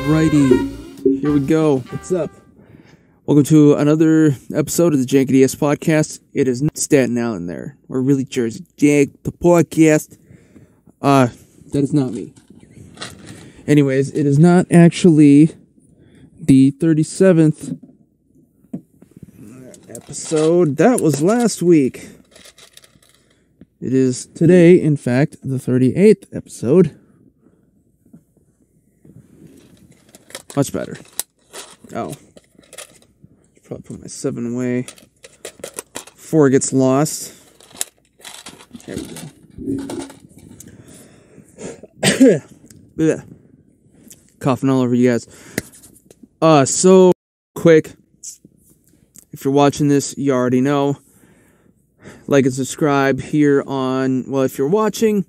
Alrighty, here we go. What's up? Welcome to another episode of the Jankity podcast. It is not Staten Island there, or really Jersey. Jank, the podcast. That is not me. Anyways, it is not actually the 37th episode. That was last week. It is today, in fact, the 38th episode. Much better. Oh. Probably put my 7 away before it gets lost. There we go. Coughing all over you guys. So quick. If you're watching this, you already know. Like and subscribe here on, well, if you're watching,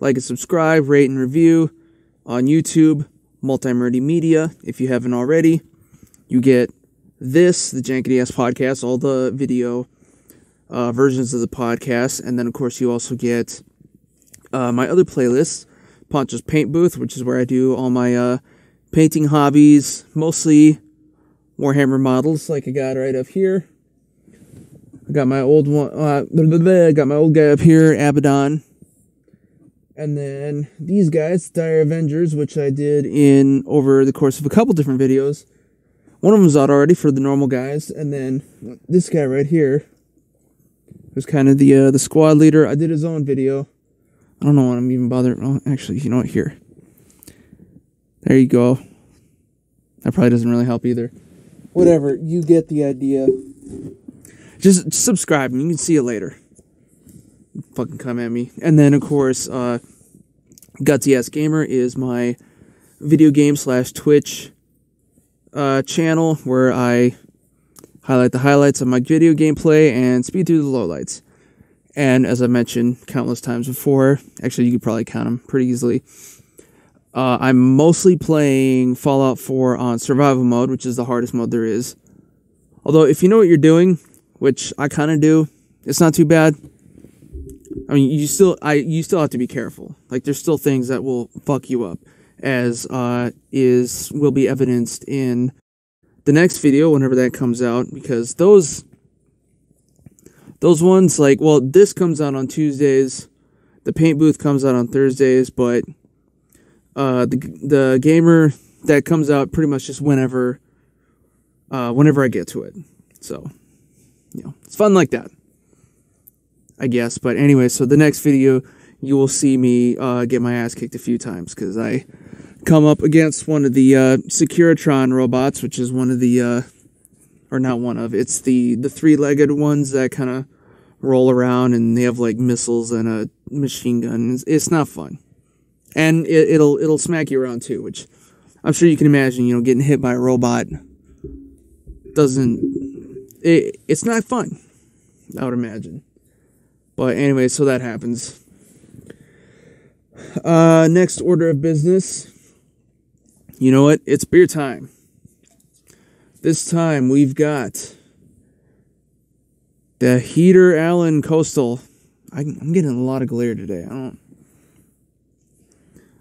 like and subscribe, rate and review on YouTube, Multi-Murdy Media. If you haven't already, you get this, the Jankity podcast, all the video versions of the podcast, and then of course you also get my other playlist, Poncho's Paint Booth, which is where I do all my painting hobbies, mostly Warhammer models, like I got right up here. I got my old one. I got my old guy up here, Abaddon. And then these guys, Dire Avengers, which I did in over the course of a couple different videos. One of them's out already for the normal guys, and then this guy right here was kind of the squad leader. I did his own video. I don't know what I'm even bothering. Oh, actually, you know what? Here, there you go. That probably doesn't really help either. Whatever, you get the idea. Just subscribe, and you can see it later. Fucking come at me. And then, of course, Gutsy Ass Gamer is my video game / Twitch channel where I highlight the highlights of my video gameplay and speed through the lowlights. And as I mentioned countless times before, actually you could probably count them pretty easily, I'm mostly playing Fallout 4 on survival mode, which is the hardest mode there is. Although if you know what you're doing, which I kind of do, it's not too bad. I mean, you still have to be careful. Like, there's still things that will fuck you up, as will be evidenced in the next video whenever that comes out, because those ones, like, well, this comes out on Tuesdays, the paint booth comes out on Thursdays, but the gamer, that comes out pretty much just whenever I get to it. So, you know, it's fun like that, I guess. But anyway, so the next video, you will see me get my ass kicked a few times, because I come up against one of the Securitron robots, which is one of the, or not one of, it's the 3-legged ones that kind of roll around, and they have, like, missiles and a machine gun. It's not fun. And it'll smack you around, too, which I'm sure you can imagine, you know, getting hit by a robot it's not fun, I would imagine. But anyway, so that happens. Next order of business. You know what? It's beer time. This time we've got the Heaterallen Coastal. I'm getting a lot of glare today.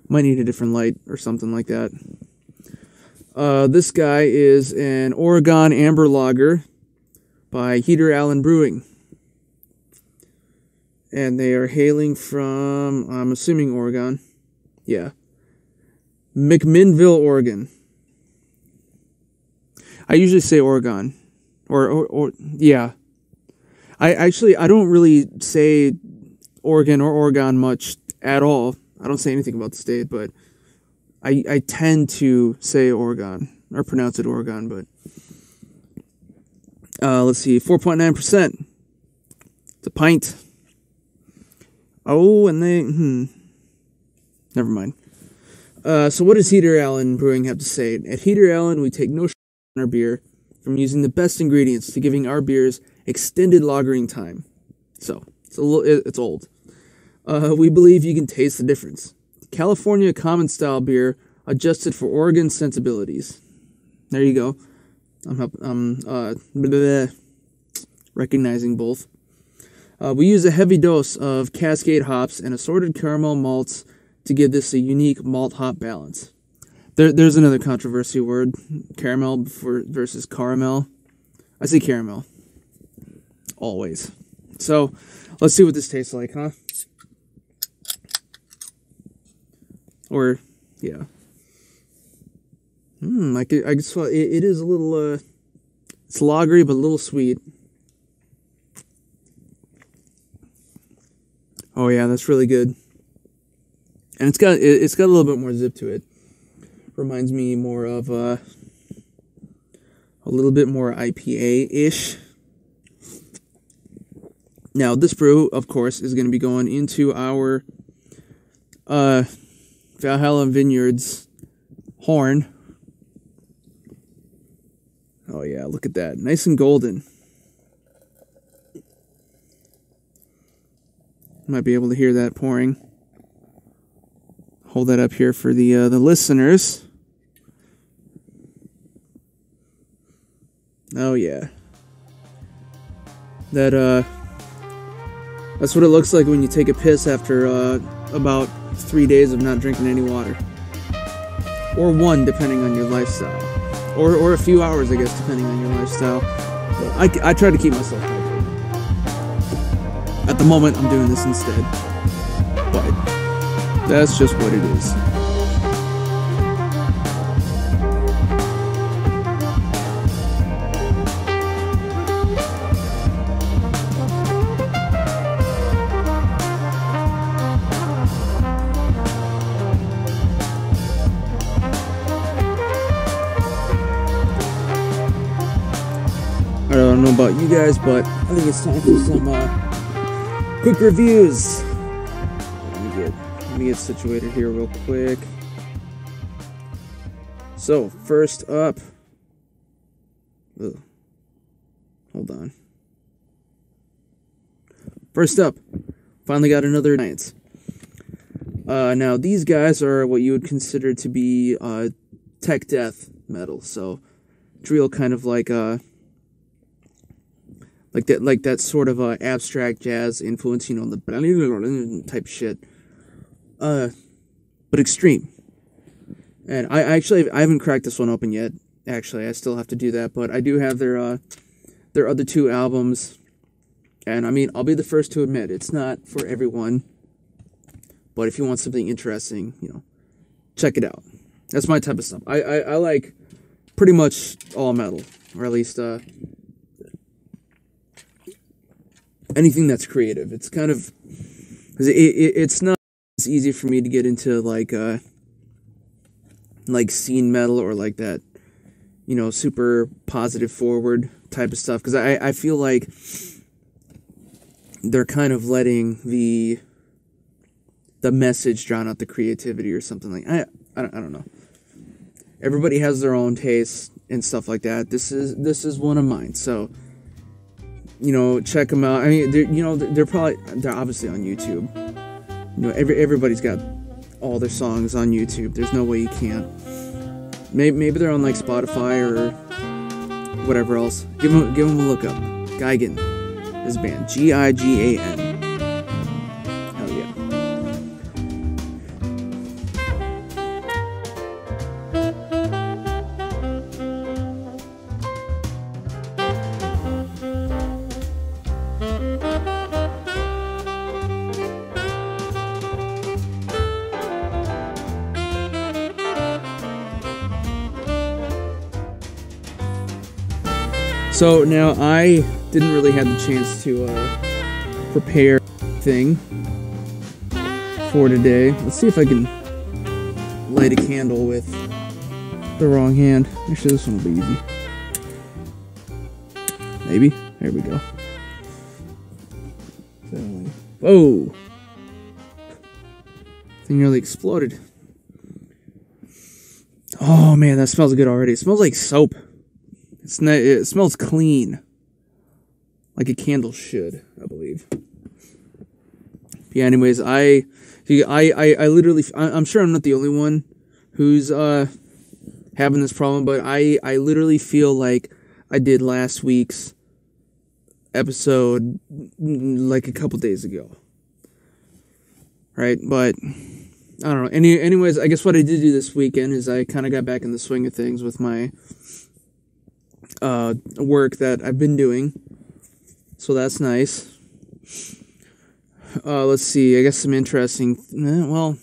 Might need a different light or something like that. This guy is an Oregon amberlager by Heaterallenbrewing. And they are hailing from, I'm assuming, Oregon. Yeah. McMinnville, Oregon. I usually say Oregon. Or yeah. I don't really say Oregon or Oregon much at all. I don't say anything about the state, but I tend to say Oregon, or pronounce it Oregon, but let's see, 4.9%. It's a pint. Oh, and they, never mind. So what does Heaterallenbrewing have to say? At Heaterallen, we take no shit on our beer, from using the best ingredients to giving our beers extended lagering time. So, it's old. We believe you can taste the difference. California common style beer adjusted for Oregon sensibilities. There you go. I'm recognizing both. We use a heavy dose of Cascade hops and assorted caramel malts to give this a unique malt hop balance. There's another controversy word, caramel versus caramel. I say caramel. Always. So, let's see what this tastes like, huh? Or, yeah. I guess it is a little, it's lagery, but a little sweet. Oh yeah, that's really good. And it's got a little bit more zip to it. Reminds me more of a little bit more IPA-ish. Now, this brew, of course, is going to be going into our Valhalla Vineyards horn. Oh yeah, look at that. Nice and golden. Might be able to hear that pouring. Hold that up here for the listeners. Oh yeah. That's what it looks like when you take a piss after about 3 days of not drinking any water. Or 1, depending on your lifestyle. Or a few hours, I guess, depending on your lifestyle. But I try to keep myself hydrated. At the moment, I'm doing this instead. But that's just what it is. I don't know about you guys, but I think it's time for some quick reviews. Let me get situated here real quick. So, first up, hold on. First up, finally got another Giants. Now these guys are what you would consider to be tech death metal. So, it's real kind of like that sort of abstract jazz influence, you know, the type shit. But extreme. And I haven't cracked this one open yet. Actually, I still have to do that, but I do have their other 2 albums. And I mean, I'll be the first to admit it's not for everyone. But if you want something interesting, you know, check it out. That's my type of stuff. I like pretty much all metal, or at least anything that's creative. It's kind of, it's not as easy for me to get into like scene metal or like that, you know, super positive forward type of stuff, because I feel like they're kind of letting the message drown out the creativity or something. Like I don't know. Everybody has their own taste and stuff like that. This is one of mine. So, you know, check them out. I mean, they're obviously on YouTube. You know, everybody's got all their songs on YouTube. There's no way you can't. Maybe they're on like Spotify or whatever else. Give them a look up. Gigan, his band, Gigan. Hell yeah. So now I didn't really have the chance to prepare anything for today. Let's see if I can light a candle with the wrong hand. Actually, this one will be easy. Maybe. There we go. Whoa! Thing nearly exploded. Oh man, that smells good already. It smells like soap. It smells clean, like a candle should, I believe. Yeah. Anyways, I literally, I'm sure I'm not the only one who's having this problem, but I literally feel like I did last week's episode like a couple days ago, right? But I don't know. Anyways, I guess what I did do this weekend is I kind of got back in the swing of things with my work that I've been doing. So that's nice. Let's see. I guess some interesting. Well,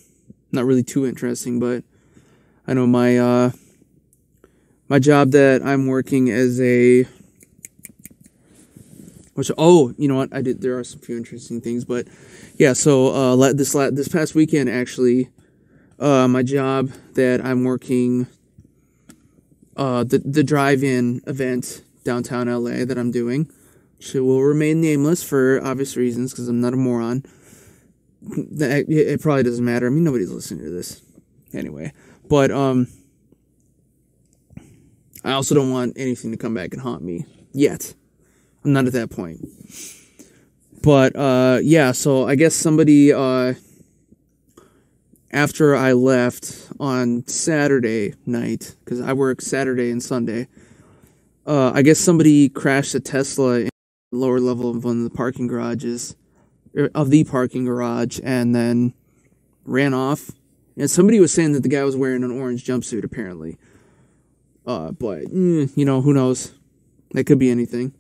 not really too interesting, but I know my job that I'm working as a. You know what? There are some few interesting things, but yeah. So this past weekend, actually, my job that I'm working, the drive-in event downtown LA that I'm doing, which will remain nameless for obvious reasons because I'm not a moron. It probably doesn't matter. I mean, nobody's listening to this anyway. But I also don't want anything to come back and haunt me yet. I'm not at that point. But, yeah, so I guess somebody, after I left on Saturday night, because I work Saturday and Sunday, I guess somebody crashed a Tesla in the lower level of one of the parking garages, and then ran off. And somebody was saying that the guy was wearing an orange jumpsuit, apparently. But, you know, who knows? That could be anything.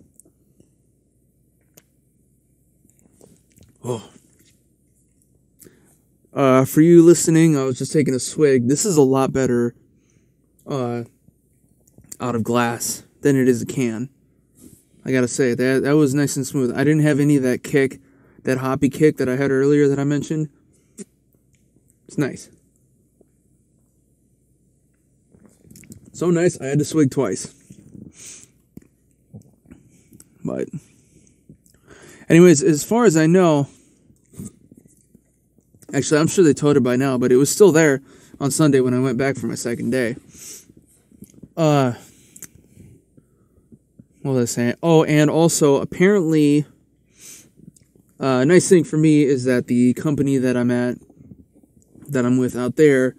For you listening, I was just taking a swig. This is a lot better out of glass than it is a can. I gotta say, that was nice and smooth. I didn't have any of that kick, that hoppy kick that I had earlier that I mentioned. It's nice. So nice, I had to swig twice. But anyways, as far as I know, actually, I'm sure they towed it by now, but it was still there on Sunday when I went back for my second day. What was I saying? Oh, and also, apparently, a nice thing for me is that the company that I'm with out there,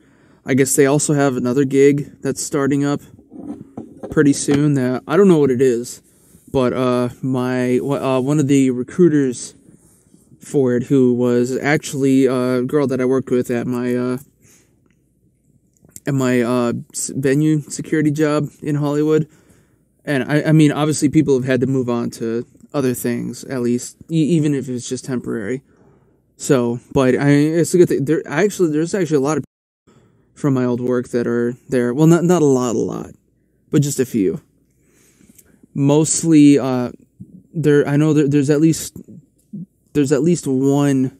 I guess they also have another gig that's starting up pretty soon that, I don't know what it is, but one of the recruiters for it, who was actually a girl that I worked with at my venue security job in Hollywood. And I mean, obviously people have had to move on to other things, at least, even if it's just temporary. So, but it's a good thing. There's actually a lot of people from my old work that are there. Well, not a lot, but just a few. Mostly, I know there's at least one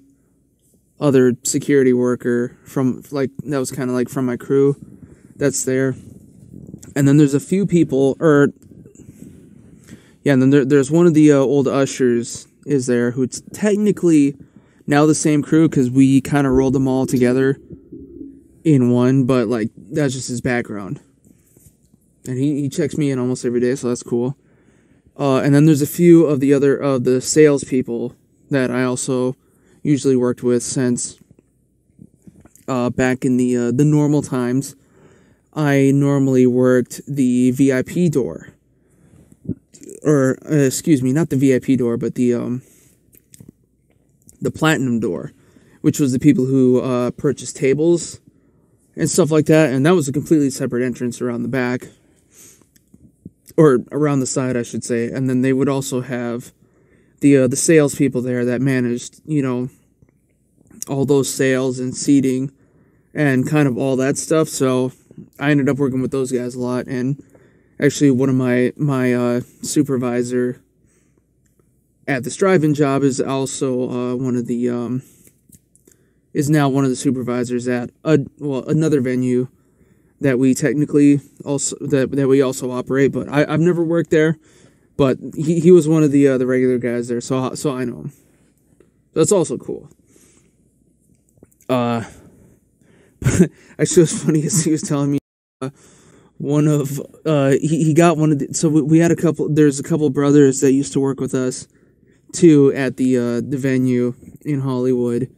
other security worker from, like, that was kind of like from my crew that's there. And then there's a few people, and then there's one of the old ushers is there, who's technically now the same crew because we kind of rolled them all together in one, but, like, that's just his background. And he checks me in almost every day, so that's cool. And then there's a few of the salespeople that I also usually worked with since back in the normal times. I normally worked the VIP door. Or, excuse me, not the VIP door, but the platinum door, which was the people who purchased tables and stuff like that, and that was a completely separate entrance around the back, or around the side, I should say. And then they would also have the salespeople there that managed, you know, all those sales and seating and kind of all that stuff. So I ended up working with those guys a lot, and actually one of my supervisor at this drive-in job is also is now one of the supervisors at another venue that we technically also that we also operate, but I've never worked there, but he was one of the regular guys there, so I know him. That's also cool. Actually, what's funny is he was telling me he got one of the, so we had there's a couple brothers that used to work with us too at the venue in Hollywood,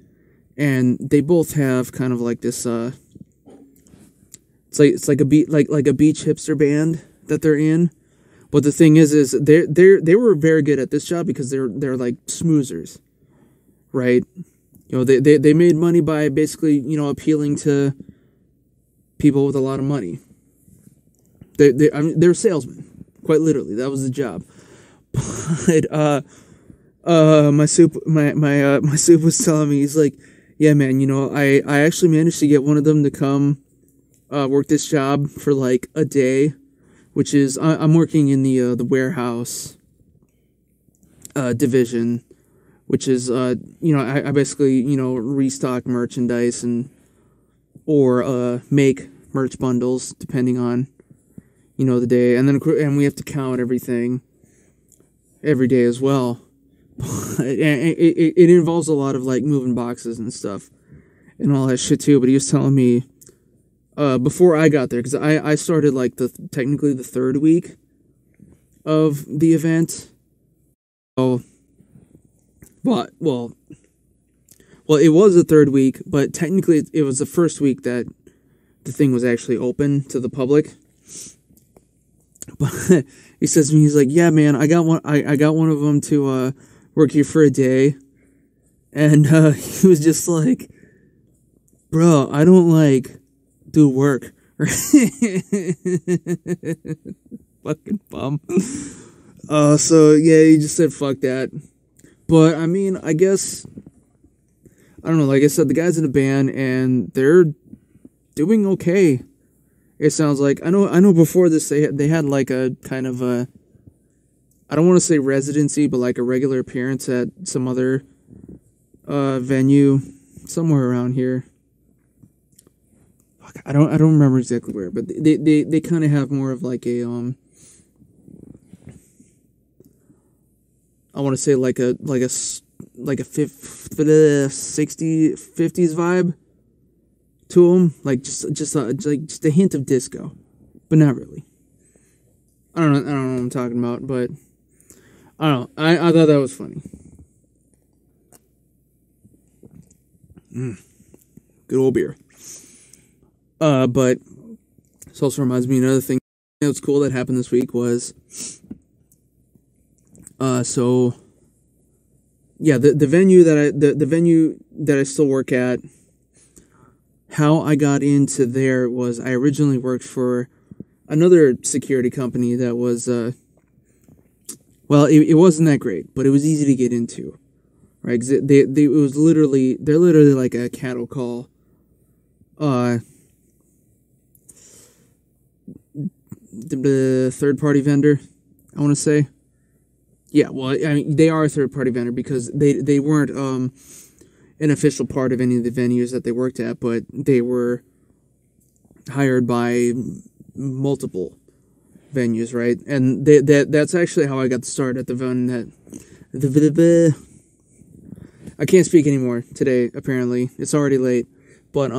and they both have kind of like this it's like a beach hipster band that they're in. But the thing is they were very good at this job because they're like smoozers, right? they made money by basically, appealing to people with a lot of money. They're salesmen, quite literally. That was the job. But my soup was telling me, he's like, yeah, man, I actually managed to get one of them to come work this job for like a day, which is I'm working in the warehouse division, which is I basically restock merchandise or make merch bundles depending on the day, and we have to count everything every day as well. It involves a lot of like moving boxes and stuff and all that shit too. But he was telling me before I got there, because I started like technically the third week of the event. So, well, it was the third week, but technically it was the first week that the thing was actually open to the public. But he says to me, he's like, yeah, man, I got one of them to work here for a day. And he was just like, bro, I don't like do work. Fucking bum. So yeah, he just said fuck that. But I mean, I guess, I don't know, like I said, the guys in the band, and they're doing okay. It sounds like, I know before this they had like a kind of a, I don't want to say residency, but like a regular appearance at some other venue somewhere around here. Fuck, I don't remember exactly where, but they kind of have more of like a I want to say like a 50s vibe to them, like just a hint of disco, but not really. I don't know what I'm talking about, but I don't know. I thought that was funny. Good old beer. But this also reminds me of another thing that was cool that happened this week was, so yeah, the venue that I still work at. How I got into there was I originally worked for another security company that was, well, it wasn't that great, but it was easy to get into, right? 'Cause they're literally like a cattle call, the third-party vendor, I want to say. Yeah, well, I mean, they are a third-party vendor because they weren't, an official part of any of the venues that they worked at, but they were hired by multiple venues, right? And that's actually how I got to start at the venue that I can't speak anymore today, apparently. It's already late. But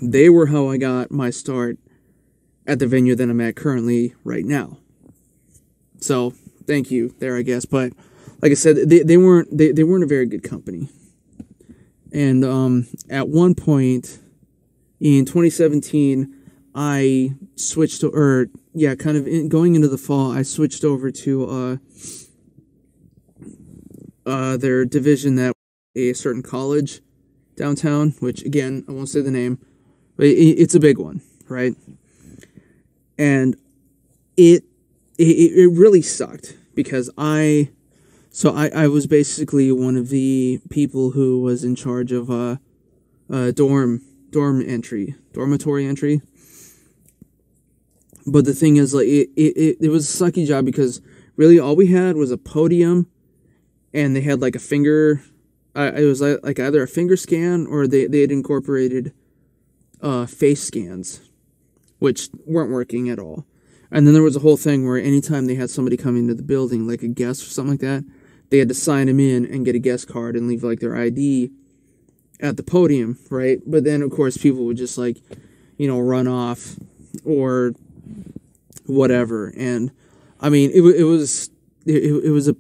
they were how I got my start at the venue that I'm at currently right now. So, thank you there, I guess. But like I said, they weren't a very good company. And at one point in 2017, I switched to, going into the fall, I switched over to their division that a certain college downtown, which again, I won't say the name, but it's a big one, right? And it really sucked because I was basically one of the people who was in charge of dormitory entry. But the thing is, like, it was a sucky job because really all we had was a podium, and they had like a finger. It was like either a finger scan or they had incorporated face scans, which weren't working at all. And then there was a whole thing where anytime they had somebody come into the building, like a guest or something like that, they had to sign them in and get a guest card and leave like their ID at the podium, right? But then of course people would just like, run off or whatever. And I mean, it was a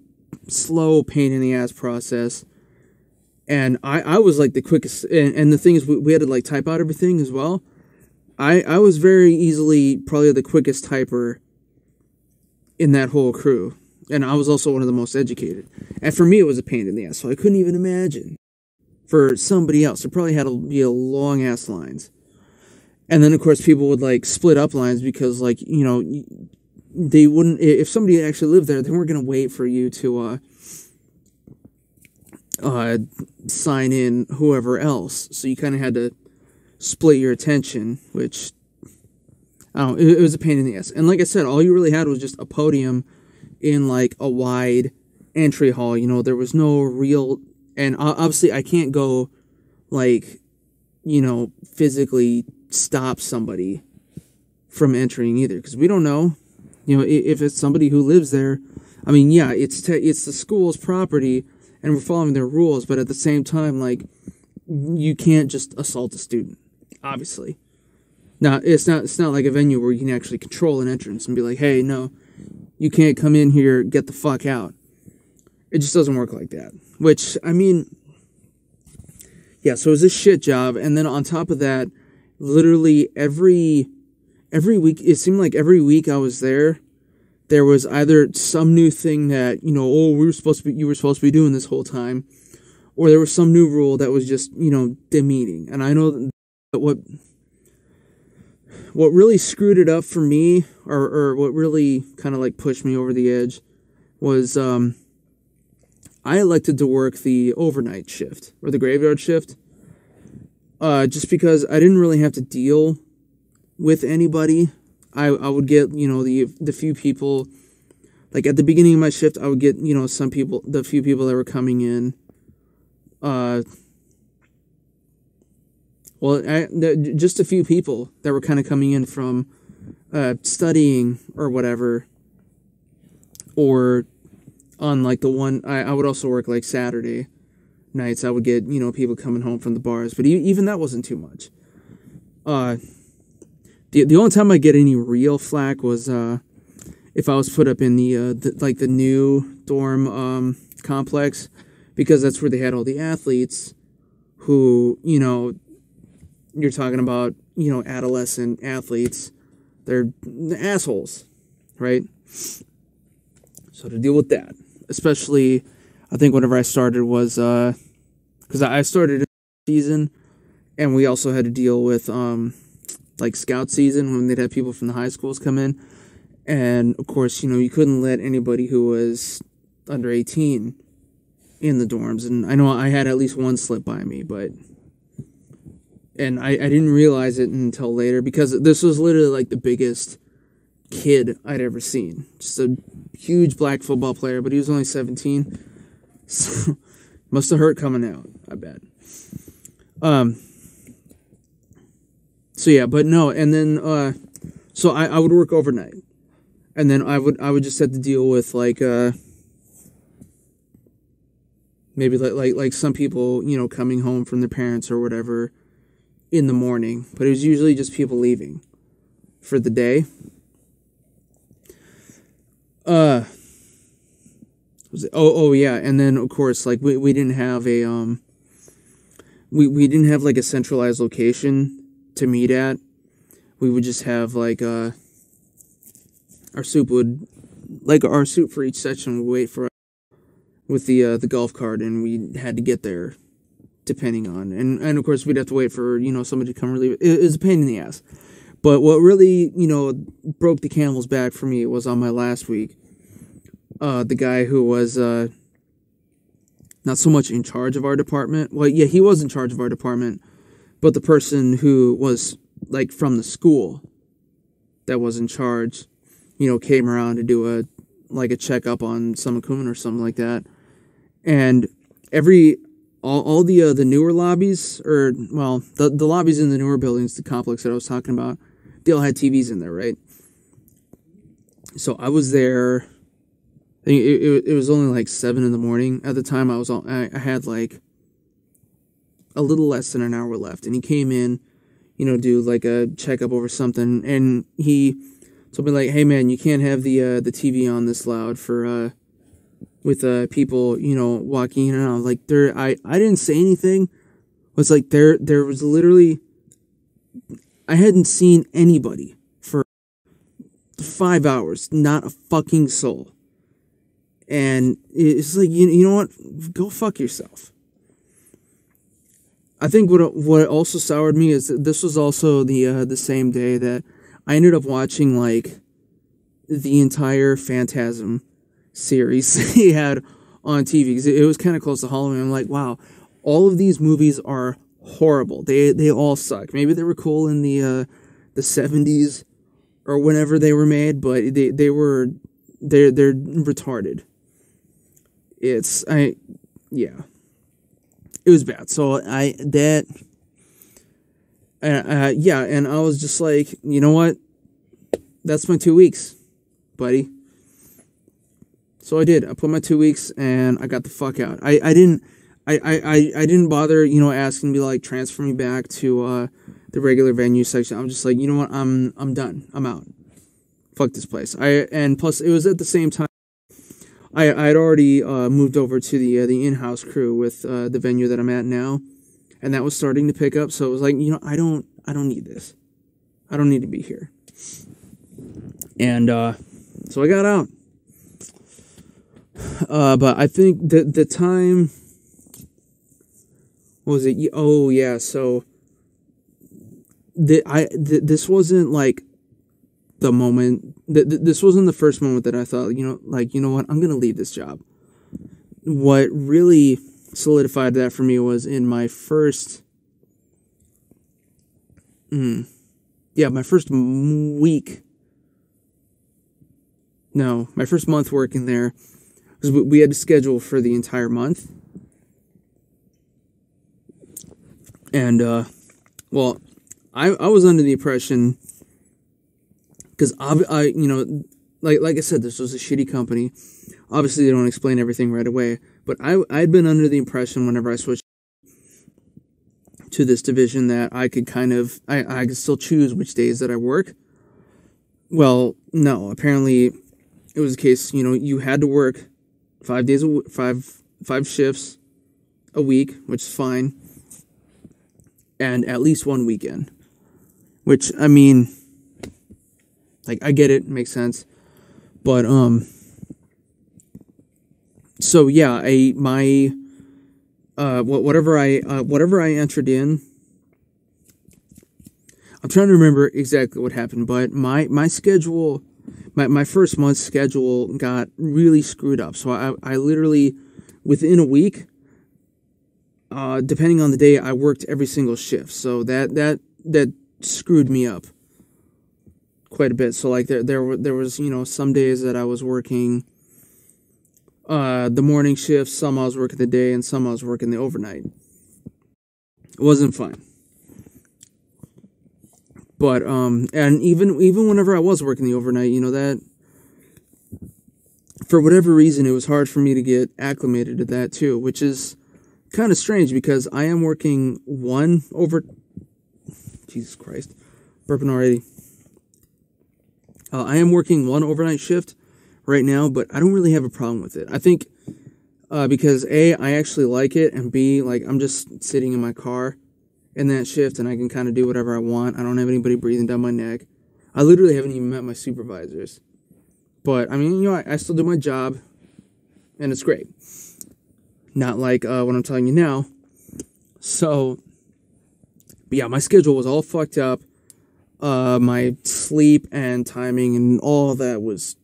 slow pain in the ass process. And I was like the quickest, and the thing is we had to like type out everything as well. I was very easily probably the quickest typer in that whole crew. And I was also one of the most educated. And for me, it was a pain in the ass, so I couldn't even imagine for somebody else. There probably had to be a long ass lines. And then of course people would like split up lines because like, you know, they wouldn't, if somebody actually lived there, they weren't going to wait for you to sign in whoever else. So you kind of had to split your attention, which, I don't know, it was a pain in the ass. And like I said, all you really had was just a podium in like a wide entry hall. You know, there was no real, and obviously I can't go like, you know, physically stop somebody from entering either, because we don't know, you know, if it's somebody who lives there. I mean, yeah, it's the school's property and we're following their rules, but at the same time, like, you can't just assault a student, obviously. Now, it's not like a venue where you can actually control an entrance and be like, hey, no, you can't come in here, get the fuck out. It just doesn't work like that. Which, I mean, yeah, so it was a shit job, and then on top of that, literally every week, it seemed like every week I was there was either some new thing that, you know, oh, you were supposed to be doing this whole time, or there was some new rule that was just, you know, demeaning. And I know that what really screwed it up for me, or what really kind of like pushed me over the edge, was I elected to work the overnight shift, or the graveyard shift, just because I didn't really have to deal with anybody. I would get, you know, the few people, like at the beginning of my shift, I would get, you know, the few people that were coming in, just a few people that were kind of coming in from studying or whatever, or on like the one, I would also work like Saturday nights. I would get, you know, people coming home from the bars, but even that wasn't too much. The only time I get any real flack was if I was put up in the new dorm complex, because that's where they had all the athletes who, you know, you're talking about, you know, adolescent athletes. They're assholes, right? So to deal with that, especially, I think whenever I started was, because I started in season, and we also had to deal with, like scout season, when they'd have people from the high schools come in. And of course, you know, you couldn't let anybody who was under 18 in the dorms. And I know I had at least one slip by me, and I didn't realize it until later, because this was literally like the biggest kid I'd ever seen. Just a huge black football player, but he was only 17. So must have hurt coming out, I bet. So yeah, but no, and then, so I would work overnight, and then I would just have to deal with like, maybe like some people, you know, coming home from their parents or whatever in the morning, but it was usually just people leaving for the day. Oh yeah, and then of course, like we didn't have a, we didn't have like a centralized location to meet at. We would just have like our soup for each section would wait for with the golf cart, and we had to get there depending on, and of course we'd have to wait for, you know, somebody to come relieve it. It was a pain in the ass. But what really, you know, broke the camel's back for me was on my last week. The guy who was not so much in charge of our department. Well, yeah, he was in charge of our department, but the person who was, like, from the school that was in charge, you know, came around to do a checkup on some Akun or something like that. And all the newer lobbies, or, well, the lobbies in the newer buildings, the complex that I was talking about, they all had TVs in there, right? So I was there, I think it was only like 7 in the morning. At the time, I had like a little less than an hour left, and he came in, you know, do like a checkup over something, and he told me like, hey man, you can't have the TV on this loud for with people, you know, walking in and out. Like I didn't say anything. It was like there was literally, I hadn't seen anybody for 5 hours, not a fucking soul. And it's like, you know what, go fuck yourself. I think what also soured me is that this was also the same day that I ended up watching like the entire Phantasm series he had on TV, because it was kind of close to Halloween. I'm like, wow, all of these movies are horrible. They all suck. Maybe they were cool in the 70s or whenever they were made, but they're retarded. Yeah. It was bad. So yeah, and I was just like, you know what? That's my 2 weeks, buddy. So I did. I put my 2 weeks and I got the fuck out. I didn't bother, asking to be like, transfer me back to the regular venue section. I'm just like, you know what? I'm done. I'm out. Fuck this place. And plus it was at the same time I had already moved over to the in-house crew with the venue that I'm at now, and that was starting to pick up. So it was like, I don't need this. I don't need to be here. And so I got out. But I think the time, what was it? Oh yeah. So this wasn't like the moment. This wasn't the first moment that I thought, you know what, I'm gonna leave this job. What really solidified that for me was in my first, my first week. No, my first month working there, because we had to schedule for the entire month. And, well, I was under the impression, because like I said, this was a shitty company. Obviously, they don't explain everything right away. But I'd been under the impression whenever I switched to this division that I could I could still choose which days that I work. Well, no. Apparently, it was the case. You had to work 5 days five shifts a week, which is fine, and at least one weekend. Which, I mean, like, I get it, makes sense. But so yeah, whatever I entered in, I'm trying to remember exactly what happened, but my schedule, my first month's schedule got really screwed up. So I literally, within a week, depending on the day, I worked every single shift. So that screwed me up quite a bit. So like there was some days that I was working the morning shift, some I was working the day, and some I was working the overnight. It wasn't fun. But and even whenever I was working the overnight, that for whatever reason it was hard for me to get acclimated to that too, which is kind of strange because I am working Jesus Christ, burping already. I am working one overnight shift right now, but I don't really have a problem with it. I think because A, I actually like it, and B, like, I'm just sitting in my car in that shift, and I can kind of do whatever I want. I don't have anybody breathing down my neck. I literally haven't even met my supervisors. But, I mean, I still do my job, and it's great. Not like what I'm telling you now. So, but yeah, my schedule was all fucked up. My sleep and timing and all of that was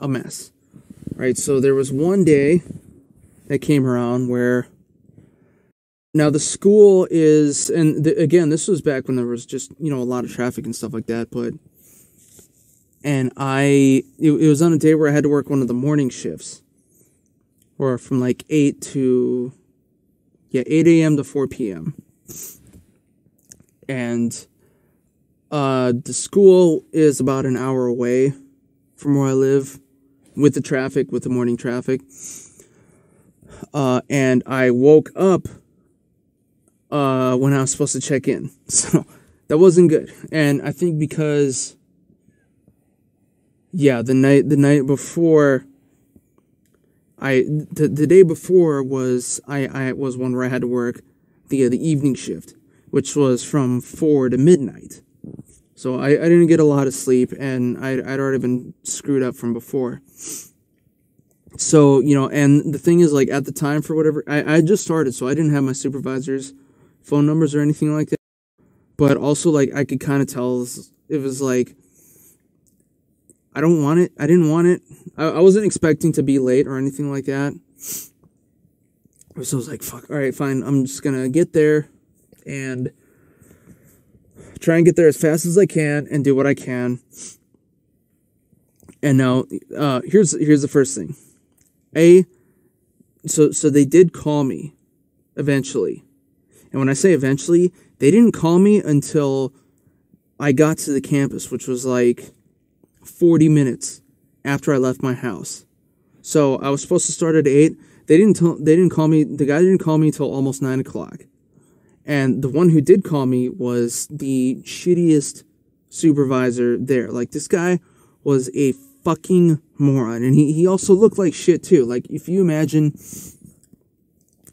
a mess. Right, so there was one day that came around where, now the school is, and again, this was back when there was just, a lot of traffic and stuff like that, but, and it was on a day where I had to work one of the morning shifts, or from like 8 a.m. to 4 p.m. And the school is about an hour away from where I live, with the morning traffic. And I woke up when I was supposed to check in. So that wasn't good. And I think because, the night before, the day before was, I was one where I had to work the evening shift, which was from 4 to midnight. So I didn't get a lot of sleep, and I'd already been screwed up from before. So, and the thing is, like, at the time, for whatever, I just started, so I didn't have my supervisors phone numbers or anything like that. But also, like, I could kind of tell it was like, I don't want it. I didn't want it. I wasn't expecting to be late or anything like that. So I was like, fuck, all right, fine. I'm just going to get there and try and get there as fast as I can and do what I can. And now, here's the first thing. So they did call me eventually. And when I say eventually, they didn't call me until I got to the campus, which was like 40 minutes after I left my house. So I was supposed to start at 8. They didn't call me. The guy didn't call me until almost 9 o'clock. And the one who did call me was the shittiest supervisor there. Like, this guy was a fucking moron. And he also looked like shit too. Like, if you imagine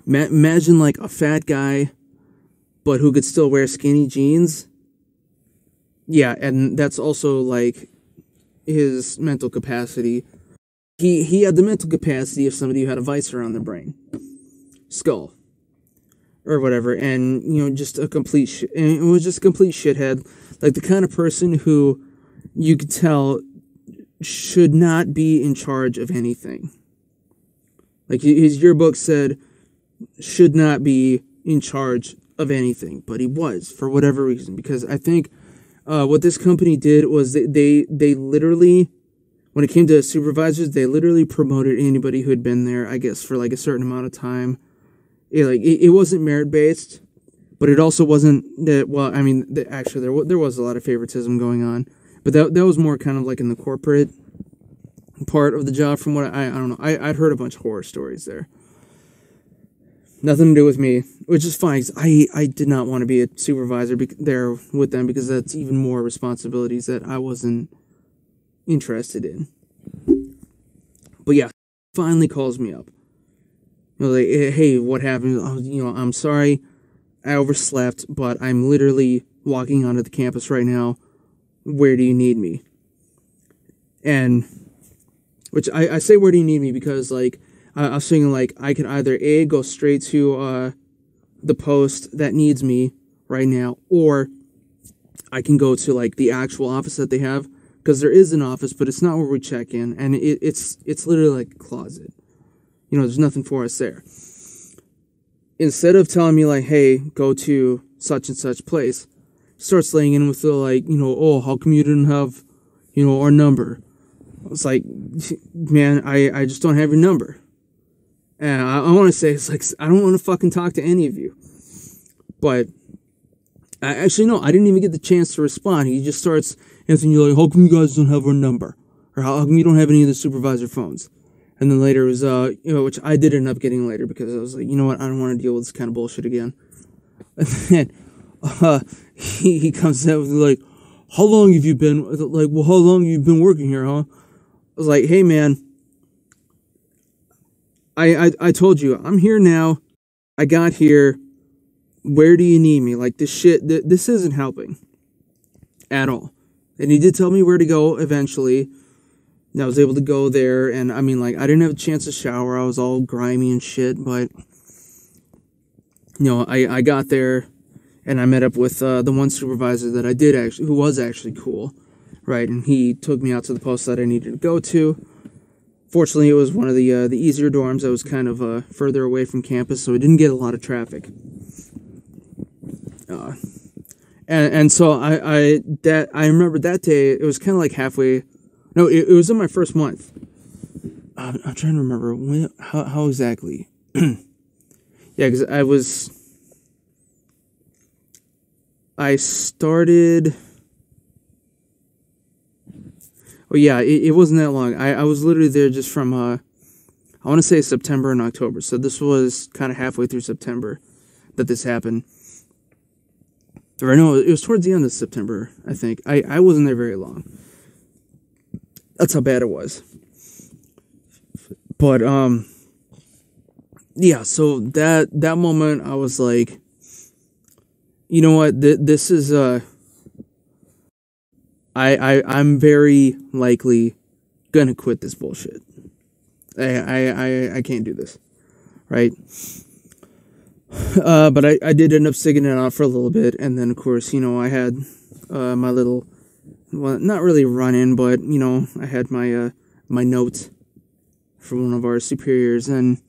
like a fat guy, but who could still wear skinny jeans. Yeah, and that's also like his mental capacity. He had the mental capacity of somebody who had a visor on their brain. Skull. Or whatever. And, you know, just a complete and it was just a complete shithead. Like, the kind of person who you could tell should not be in charge of anything. Like, his yearbook said, should not be in charge of anything. But he was, for whatever reason. Because I think what this company did was they literally, when it came to supervisors, they literally promoted anybody who had been there, I guess, for like a certain amount of time. It wasn't merit-based, but it also wasn't that, well, I mean, actually, there was a lot of favoritism going on, but that was more kind of like in the corporate part of the job from what I don't know. I'd heard a bunch of horror stories there. Nothing to do with me, which is fine, 'cause I did not want to be a supervisor there with them, because that's even more responsibilities that I wasn't interested in. But yeah, finally calls me up. Like, hey, what happened? I'm sorry, I overslept, but I'm literally walking onto the campus right now. Where do you need me? And, which I say, where do you need me? Because, like, I was thinking, like, I could either A, go straight to the post that needs me right now, or I can go to, like, the actual office that they have, because there is an office, but it's not where we check in, and it's literally like a closet. You know, there's nothing for us there. Instead of telling me, like, hey, go to such and such place, starts laying in with the, like, you know, oh, how come you didn't have, you know, our number? It's like, man, I just don't have your number. And I want to say, it's like, I don't want to fucking talk to any of you. But, actually, no, I didn't even get the chance to respond. He just starts answering you like, how come you guys don't have our number? Or how come you don't have any of the supervisor phones? And then later it was, you know, which I did end up getting later, because I was like, you know what, I don't want to deal with this kind of bullshit again. And then, he comes out with, like, how long have you been, like, well, how long have you been working here, huh? I was like, hey, man, I told you, I'm here now, I got here, where do you need me? Like, this shit, this isn't helping at all. And he did tell me where to go eventually. And I was able to go there, and I mean, like, I didn't have a chance to shower. I was all grimy and shit, but, you know, I got there, and I met up with the one supervisor that I did actually, who was actually cool, right? And he took me out to the post that I needed to go to. Fortunately, it was one of the easier dorms. I was kind of further away from campus, so it didn't get a lot of traffic. And so I remember that day, it was kind of like halfway. No, it was in my first month. I'm trying to remember how exactly. Yeah, because I started. Oh yeah, it wasn't that long. I was literally there just from I want to say September and October. So this was kind of halfway through September that this happened. Or no, it was towards the end of September, I think. I wasn't there very long. That's how bad it was. But, yeah, so that moment, I was like, you know what, this is, I'm very likely gonna quit this bullshit. I can't do this, right? But I did end up sticking it out for a little bit, and then of course, you know, I had my little, well, not really run-in, but you know, I had my my note from one of our superiors, and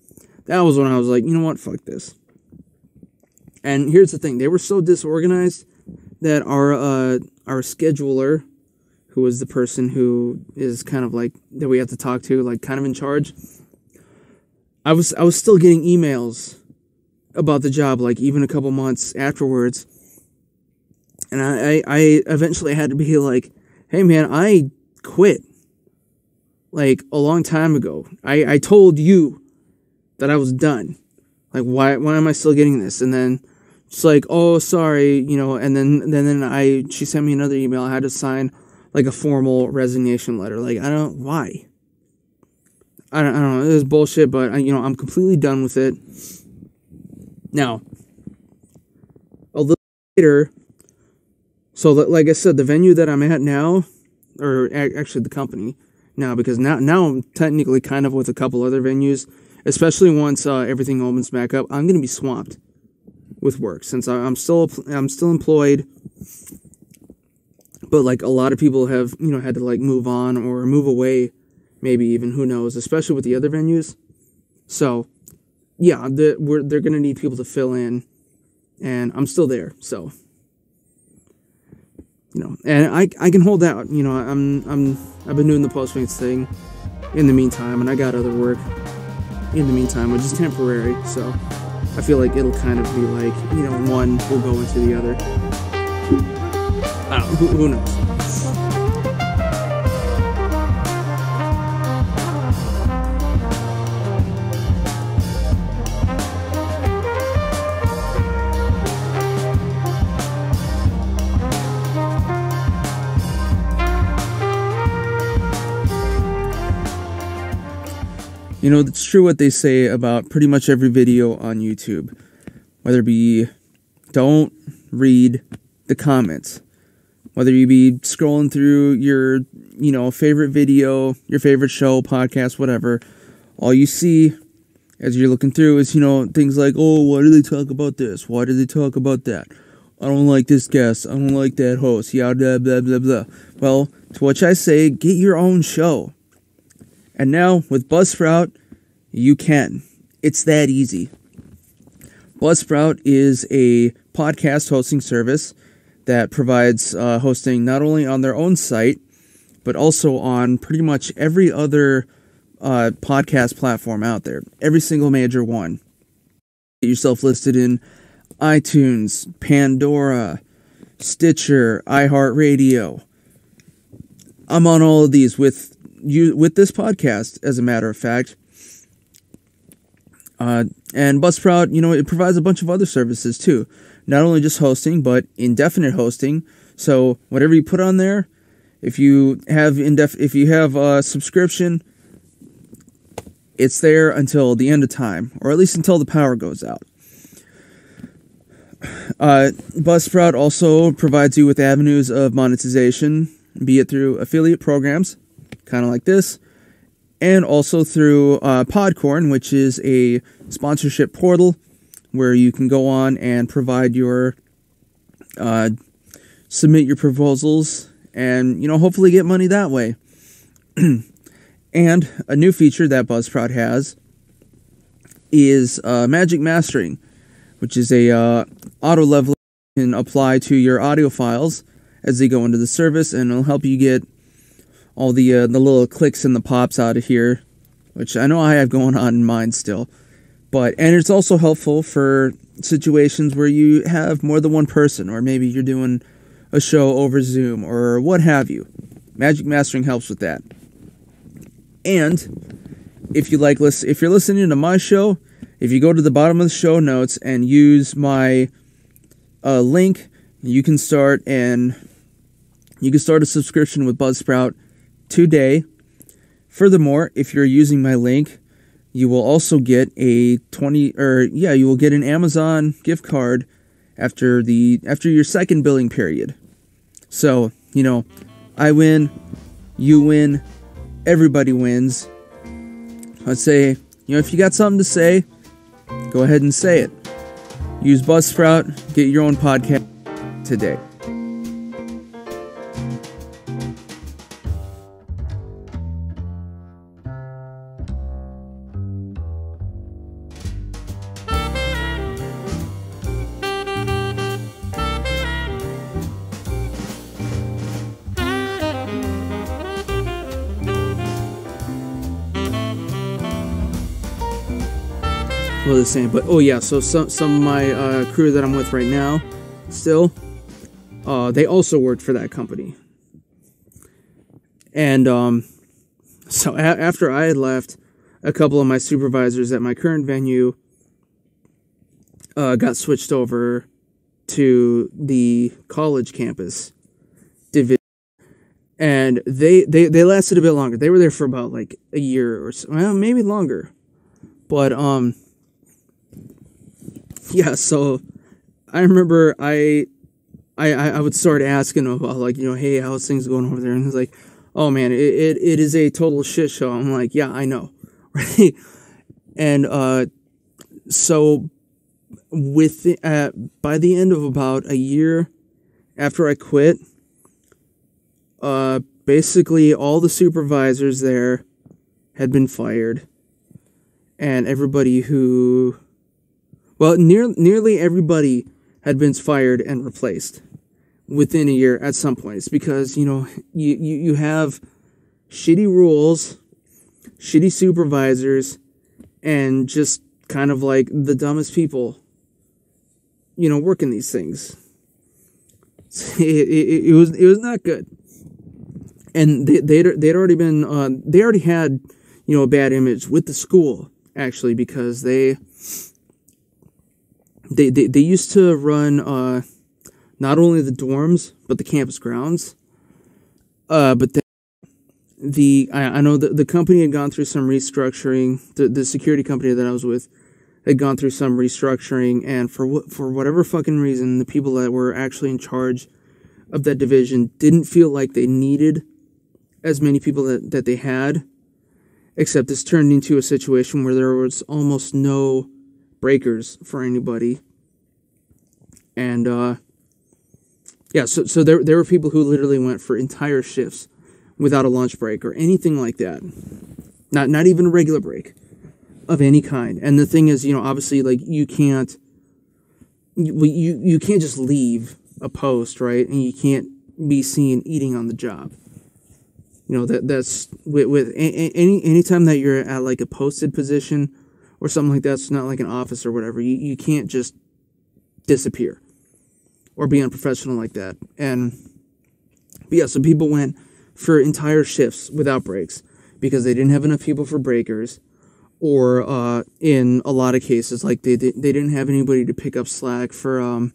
that was when I was like, you know what, fuck this. And here's the thing, they were so disorganized that our scheduler, who was the person who is kind of like, that we have to talk to, like kind of in charge, I was still getting emails about the job, like even a couple months afterwards. And I eventually had to be like, hey man, I quit like a long time ago. I told you that I was done. Like, why am I still getting this? And then it's like, oh, sorry, you know, and then she sent me another email. I had to sign like a formal resignation letter. Like, why? I don't know. It was bullshit, but you know, I'm completely done with it. Now, a little later, so like I said, the venue that I'm at now, or actually the company now, because now I'm technically kind of with a couple other venues, especially once everything opens back up, I'm gonna be swamped with work since I'm still employed. But like a lot of people have, you know, had to like move on or move away, maybe even, who knows, especially with the other venues. So yeah, they're going to need people to fill in, and I'm still there, so, you know, and I can hold out, you know, I've been doing the Postmates thing in the meantime, and I got other work in the meantime, which is temporary, so I feel like it'll kind of be like, you know, one will go into the other. I don't know, who knows? You know, it's true what they say about pretty much every video on YouTube. Whether it be, don't read the comments. Whether you be scrolling through your, you know, favorite video, your favorite show, podcast, whatever. All you see as you're looking through is, you know, things like, oh, why do they talk about this? Why do they talk about that? I don't like this guest. I don't like that host. Yeah, blah, blah, blah, blah. Well, to which I say, get your own show. And now, with Buzzsprout, you can. It's that easy. Buzzsprout is a podcast hosting service that provides hosting not only on their own site, but also on pretty much every other podcast platform out there. Every single major one. Get yourself listed in iTunes, Pandora, Stitcher, iHeartRadio. I'm on all of these with this podcast, as a matter of fact. And Buzzsprout, you know, it provides a bunch of other services too. Not only just hosting, but indefinite hosting. So whatever you put on there, if you have a subscription, it's there until the end of time, or at least until the power goes out. Buzzsprout also provides you with avenues of monetization, be it through affiliate programs, kind of like this, and also through Podcorn, which is a sponsorship portal where you can go on and provide your, submit your proposals, and, you know, hopefully get money that way. And a new feature that Buzzsprout has is Magic Mastering, which is a auto leveler you can apply to your audio files as they go into the service, and it'll help you get all the little clicks and the pops out of here, which I know I have going on in mine still. And it's also helpful for situations where you have more than one person, or maybe you're doing a show over Zoom, or what have you. Magic Mastering helps with that. And if you're listening to my show, if you go to the bottom of the show notes and use my link, you can start a subscription with Buzzsprout today. Furthermore, if you're using my link, you will also get you will get an Amazon gift card after your second billing period. So, you know, I win, you win, everybody wins. I'd say, you know, if you got something to say, go ahead and say it. Use Buzzsprout, get your own podcast today. Well, the same, but oh yeah, so some of my crew that I'm with right now, still, they also worked for that company. And so after I had left, a couple of my supervisors at my current venue got switched over to the college campus division, and they lasted a bit longer. They were there for about like a year or so, well, maybe longer, but yeah, so I remember I would start asking him about, like, hey, how's things going over there? And he's like, oh man, it is a total shit show. I'm like, yeah, I know, right? And so by the end of about a year after I quit, basically all the supervisors there had been fired, and everybody who... Well, nearly everybody had been fired and replaced within a year at some point. It's because, you have shitty rules, shitty supervisors, and just kind of like the dumbest people, working these things. It was not good. And they'd already been, they already had, a bad image with the school, actually, because they used to run not only the dorms but the campus grounds. But then I know the company had gone through some restructuring. The security company that I was with had gone through some restructuring, and for whatever fucking reason, the people that were actually in charge of that division didn't feel like they needed as many people that they had. Except this turned into a situation where there was almost no breakers for anybody. And yeah, so there were people who literally went for entire shifts without a lunch break or anything like that. Not even a regular break of any kind. And the thing is, obviously, like, you can't just leave a post, right? And you can't be seen eating on the job. That's with any time that you're at like a posted position or something like that. It's not like an office or whatever. You can't just disappear or be unprofessional like that. And yeah, so people went for entire shifts without breaks because they didn't have enough people for breakers, or in a lot of cases, like they didn't have anybody to pick up slack for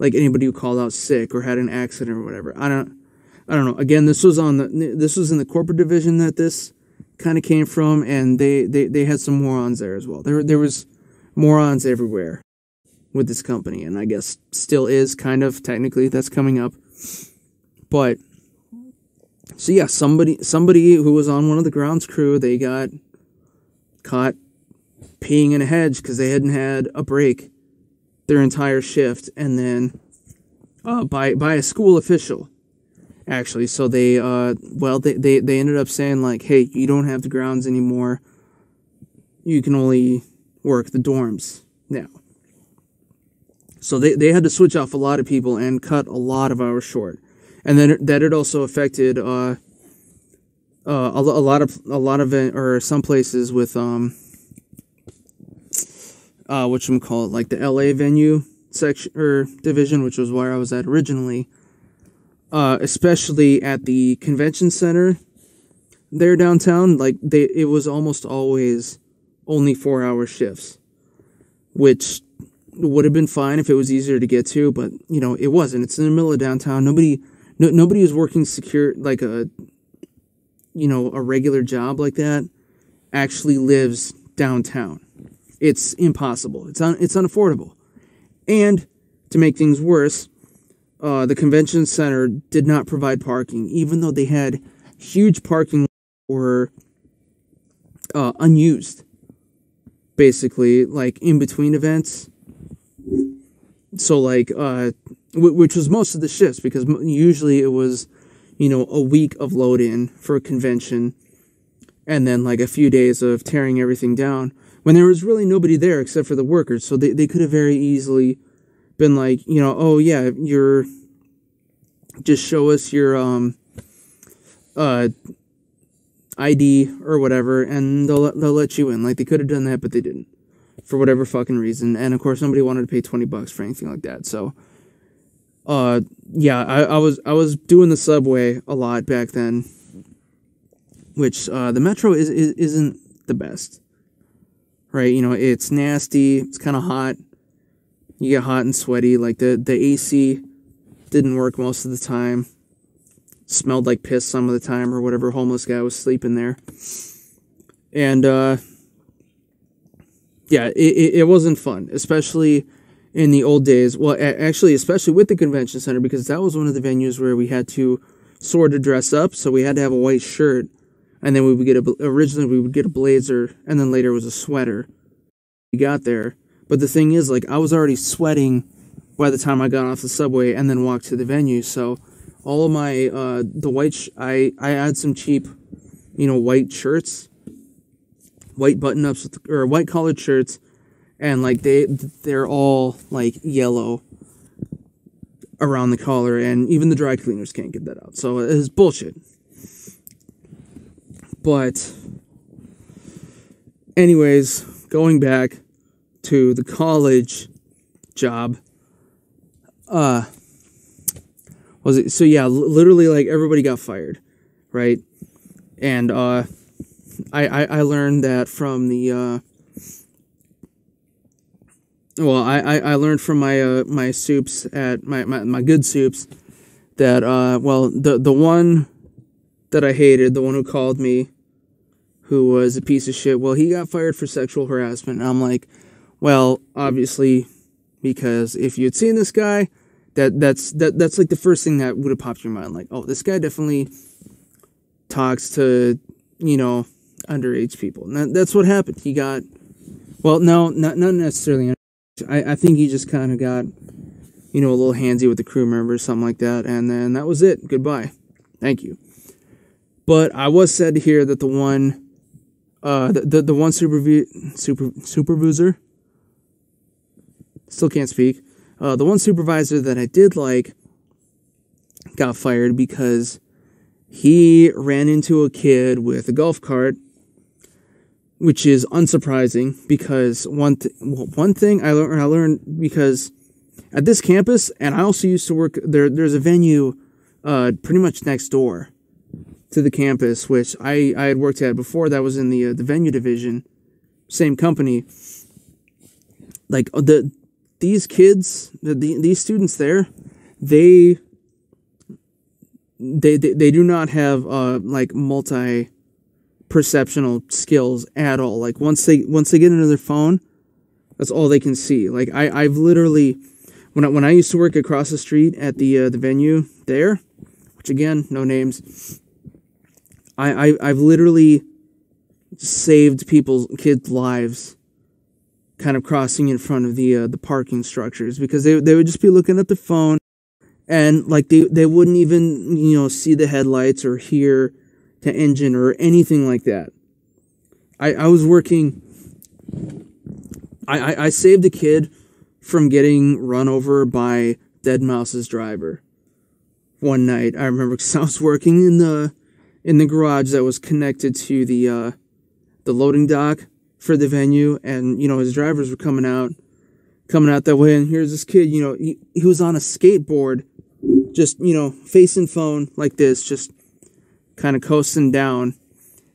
like anybody who called out sick or had an accident or whatever. I don't know. Again, this was in the corporate division that this kind of came from, and they had some morons there as well. There was morons everywhere with this company, and I guess still is kind of technically. That's coming up. But so yeah, somebody who was on one of the grounds crew, they got caught peeing in a hedge because they hadn't had a break their entire shift, and then by a school official. Actually, so they ended up saying, like, hey, you don't have the grounds anymore. You can only work the dorms now. So they had to switch off a lot of people and cut a lot of hours short. And then that it also affected a lot of or some places with whatchamacallit, like the LA venue section or division, which was where I was at originally. Especially at the convention center there downtown, like it was almost always only 4-hour shifts, which would have been fine if it was easier to get to, but it wasn't. It's in the middle of downtown. Nobody who's working secure like a regular job like that actually lives downtown. It's impossible. It's unaffordable. And to make things worse, the convention center did not provide parking, even though they had huge parking lots were unused, basically, like in between events, So like, which was most of the shifts, because usually it was, you know, a week of load in for a convention, and then like a few days of tearing everything down, when there was really nobody there except for the workers. So they could have very easily been like, you know, oh yeah, just show us your ID or whatever, and they'll let you in. Like, they could have done that, but they didn't, for whatever fucking reason. And of course, nobody wanted to pay $20 for anything like that. So, yeah, I was doing the subway a lot back then, which the metro isn't the best, right? You know, it's nasty. It's kind of hot. You get hot and sweaty. Like the AC didn't work most of the time. Smelled like piss some of the time, or whatever homeless guy was sleeping there. And, yeah, it wasn't fun, especially in the old days. Well, actually, especially with the convention center, because that was one of the venues where we had to sort of dress up. So we had to have a white shirt, and then originally we would get a blazer, and then later it was a sweater. We got there. But the thing is, like, I was already sweating by the time I got off the subway and then walked to the venue. So all of my, I had some cheap, you know, white shirts, white button-ups, or white collared shirts, and, like, they're all, like, yellow around the collar, and even the dry cleaners can't get that out. So it's bullshit. But anyways, going back to the college job, so yeah, literally, like, everybody got fired, right? And I learned that from the I learned from my soups at my good soups that the one that I hated, the one who called me, who was a piece of shit, well, he got fired for sexual harassment. And I'm like, well, obviously, because if you had seen this guy, that's like the first thing that would have popped in your mind. Like, oh, this guy definitely talks to, you know, underage people. And that's what happened. He got, well, no, not necessarily. I think he just kind of got, you know, a little handsy with the crew members, something like that. And then that was it. Goodbye. Thank you. But I was sad to hear that the one supervisor, still can't speak, the one supervisor that I did like got fired because he ran into a kid with a golf cart, which is unsurprising, because one thing I learned because at this campus, and I also used to work there's a venue pretty much next door to the campus, which I had worked at before. That was in the venue division, same company. Like, these kids, these students there, they do not have like multi-perceptional skills at all. Like, once they get into their phone, that's all they can see. Like, I've literally, when I used to work across the street at the venue there, which again, no names, I've literally saved kids' lives, kind of crossing in front of the parking structures, because they would just be looking at their phone, and like they wouldn't even, you know, see the headlights or hear the engine or anything like that. I was working. I saved a kid from getting run over by deadmau5's driver one night. I remember, because I was working in the garage that was connected to the loading dock for the venue, and, you know, his drivers were coming out that way, and here's this kid, you know, he was on a skateboard, just, you know, facing phone like this, just kind of coasting down,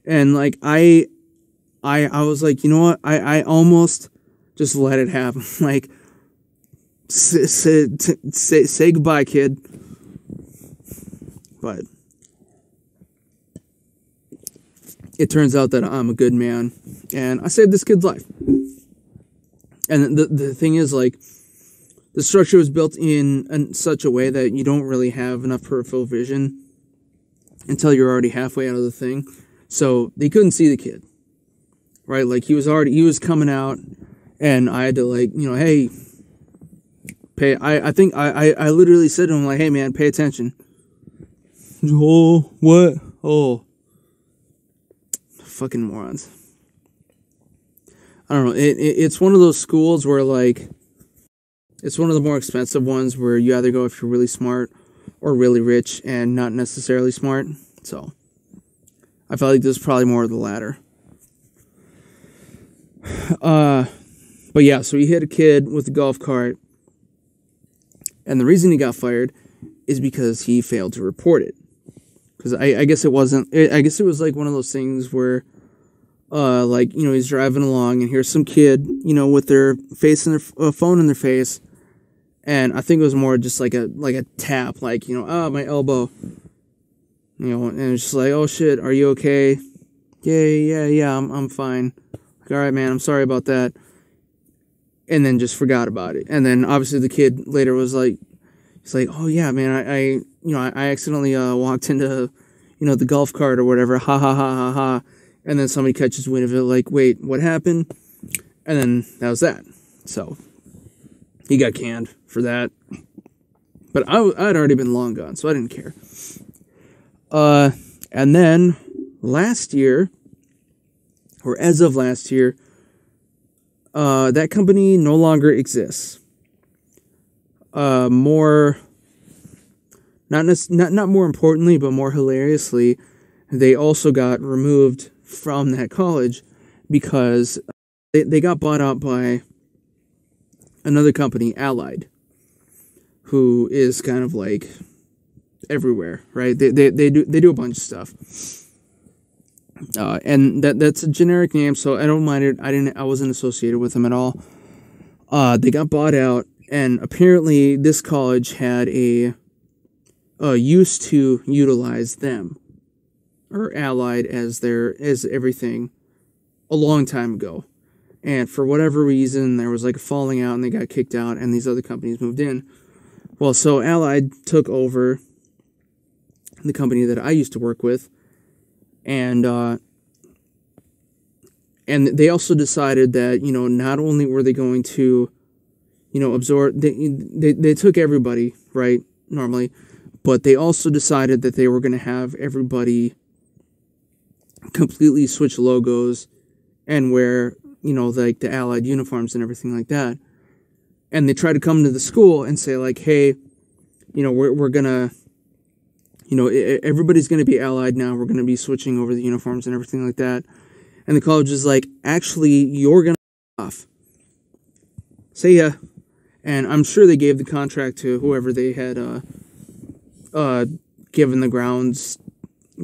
and like I was like, you know what, I almost just let it happen, like, say goodbye, kid. But it turns out that I'm a good man, and I saved this kid's life. And the thing is, like, the structure was built in such a way that you don't really have enough peripheral vision until you're already halfway out of the thing. So they couldn't see the kid, right? Like, he was coming out, and I had to, like, you know, hey, I think I literally said to him, like, hey, man, pay attention. Oh, what? Oh. Fucking morons. I don't know. It's one of those schools where, like, it's one of the more expensive ones where you either go if you're really smart or really rich and not necessarily smart. So, I felt like this is probably more of the latter. But yeah, so he hit a kid with a golf cart. And the reason he got fired is because he failed to report it. Because I guess it wasn't, I guess it was like one of those things where, like, you know, he's driving along and here's some kid, you know, with their face in their phone in their face. And I think it was more just like a tap, like, you know, my elbow. You know, and it's just like, oh shit, are you okay? Yeah, I'm fine. Like, all right, man, I'm sorry about that. And then just forgot about it. And then obviously the kid later was like, he's like, oh yeah, man, I accidentally walked into, you know, the golf cart or whatever. Ha ha ha ha ha. And then somebody catches wind of it, like, wait, what happened? And then that was that. So he got canned for that. But I'd already been long gone, so I didn't care. And then last year, or as of last year, that company no longer exists. Not more importantly, but more hilariously, they also got removed from that college because they got bought out by another company, Allied, who is kind of like everywhere, right? They do a bunch of stuff. And that's a generic name, so I don't mind it. I wasn't associated with them at all. They got bought out, and apparently this college had used to utilize them, or Allied as everything, a long time ago. And for whatever reason, there was like a falling out, and they got kicked out, and these other companies moved in. Well, so Allied took over the company that I used to work with, and they also decided that, you know, not only were they going to, you know, absorb, they took everybody, right, normally, but they also decided that they were going to have everybody completely switch logos and wear, you know, like the Allied uniforms and everything like that. And they tried to come to the school and say, like, hey, you know, we're going to, you know, everybody's going to be Allied now. We're going to be switching over the uniforms and everything like that. And the college is like, actually, you're going to off. See ya. And I'm sure they gave the contract to whoever they had given the grounds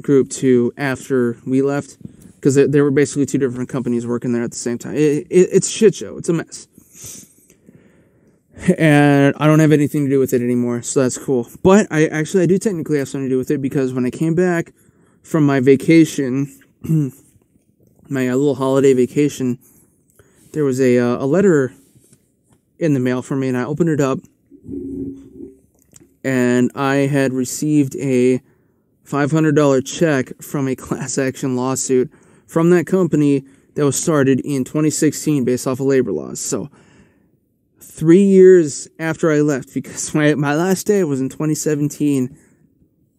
group to after we left. Because there were basically two different companies working there at the same time. It's a shit show. It's a mess. And I don't have anything to do with it anymore, so that's cool. But I do technically have something to do with it, because when I came back from my vacation, my little holiday vacation, there was a letter in the mail for me, and I opened it up, and I had received a $500 check from a class action lawsuit from that company that was started in 2016 based off of labor laws. So 3 years after I left, because my last day was in 2017,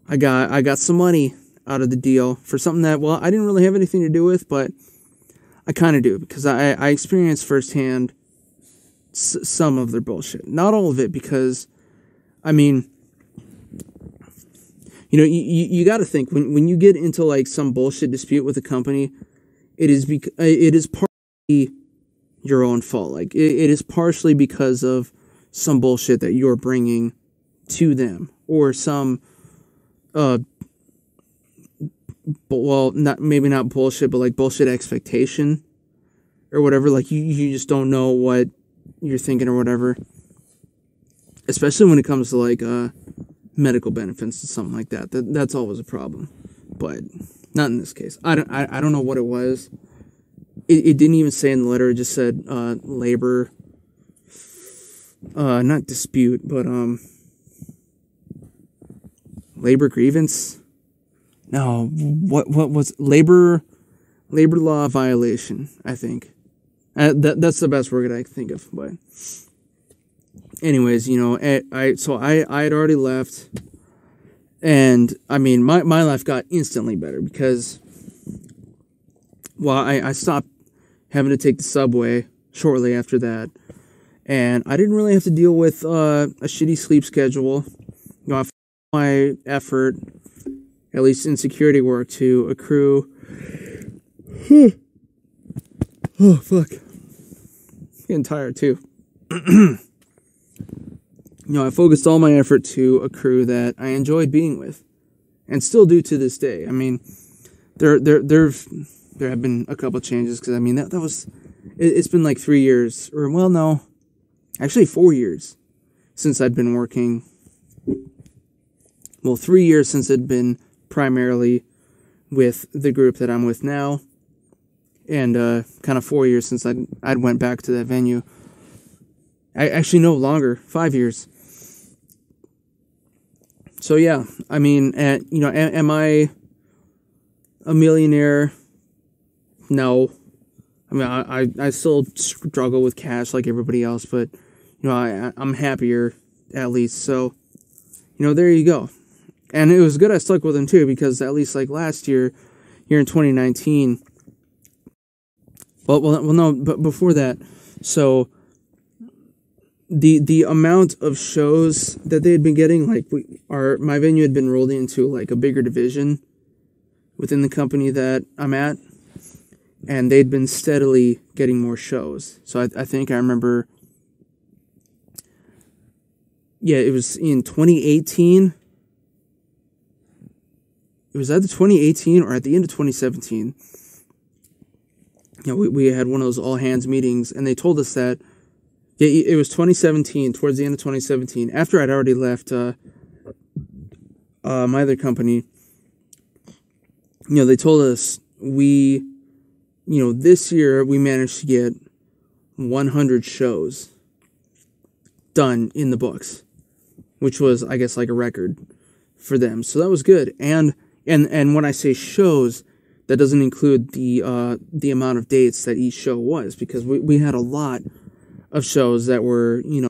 I got some money out of the deal for something that, well, I didn't really have anything to do with, but I kind of do, because I experienced firsthand some of their bullshit. Not all of it, because, I mean, you know, you got to think, when you get into, like, some bullshit dispute with a company, it is partly your own fault. Like, it is partially because of some bullshit that you're bringing to them, or some, well, maybe not bullshit, but like bullshit expectation, or whatever. Like, you just don't know what you're thinking or whatever. Especially when it comes to, like, medical benefits and something like that. That's always a problem. But not in this case. I don't know what it was. It didn't even say in the letter. It just said labor, not dispute, but labor grievance. No, what was labor law violation? I think that's the best word I can think of. But anyways, you know, I had already left, and I mean, my life got instantly better because, well, I stopped having to take the subway shortly after that, and I didn't really have to deal with a shitty sleep schedule. You know, I found my effort, at least in security work, to accrue. Oh, fuck. Getting tired, too. You know, I focused all my effort to a crew that I enjoyed being with, and still do to this day. I mean, there have been a couple changes, because, I mean, that was, it's been like 3 years, or, well, no, actually 4 years since I'd been working. Well, 3 years since I'd been primarily with the group that I'm with now, and kind of 4 years since I'd went back to that venue. Actually, no longer, 5 years. So yeah, I mean, you know, am I a millionaire? No. I mean, I still struggle with cash like everybody else, but, you know, I'm happier, at least. So, you know, there you go. And it was good I stuck with him, too, because at least, like, last year, here in 2019, well, no, but before that, so the amount of shows that they had been getting, like, my venue had been rolled into, like, a bigger division within the company that I'm at, and they'd been steadily getting more shows. So I think I remember, yeah, it was in 2018. It was either 2018 or at the end of 2017. You know, we had one of those all-hands meetings, and they told us that, yeah, it was 2017, towards the end of 2017, after I'd already left my other company. You know, they told us this year we managed to get 100 shows done in the books, which was, I guess, like a record for them. So that was good. And when I say shows, that doesn't include the amount of dates that each show was, because we had a lot of shows that were, you know,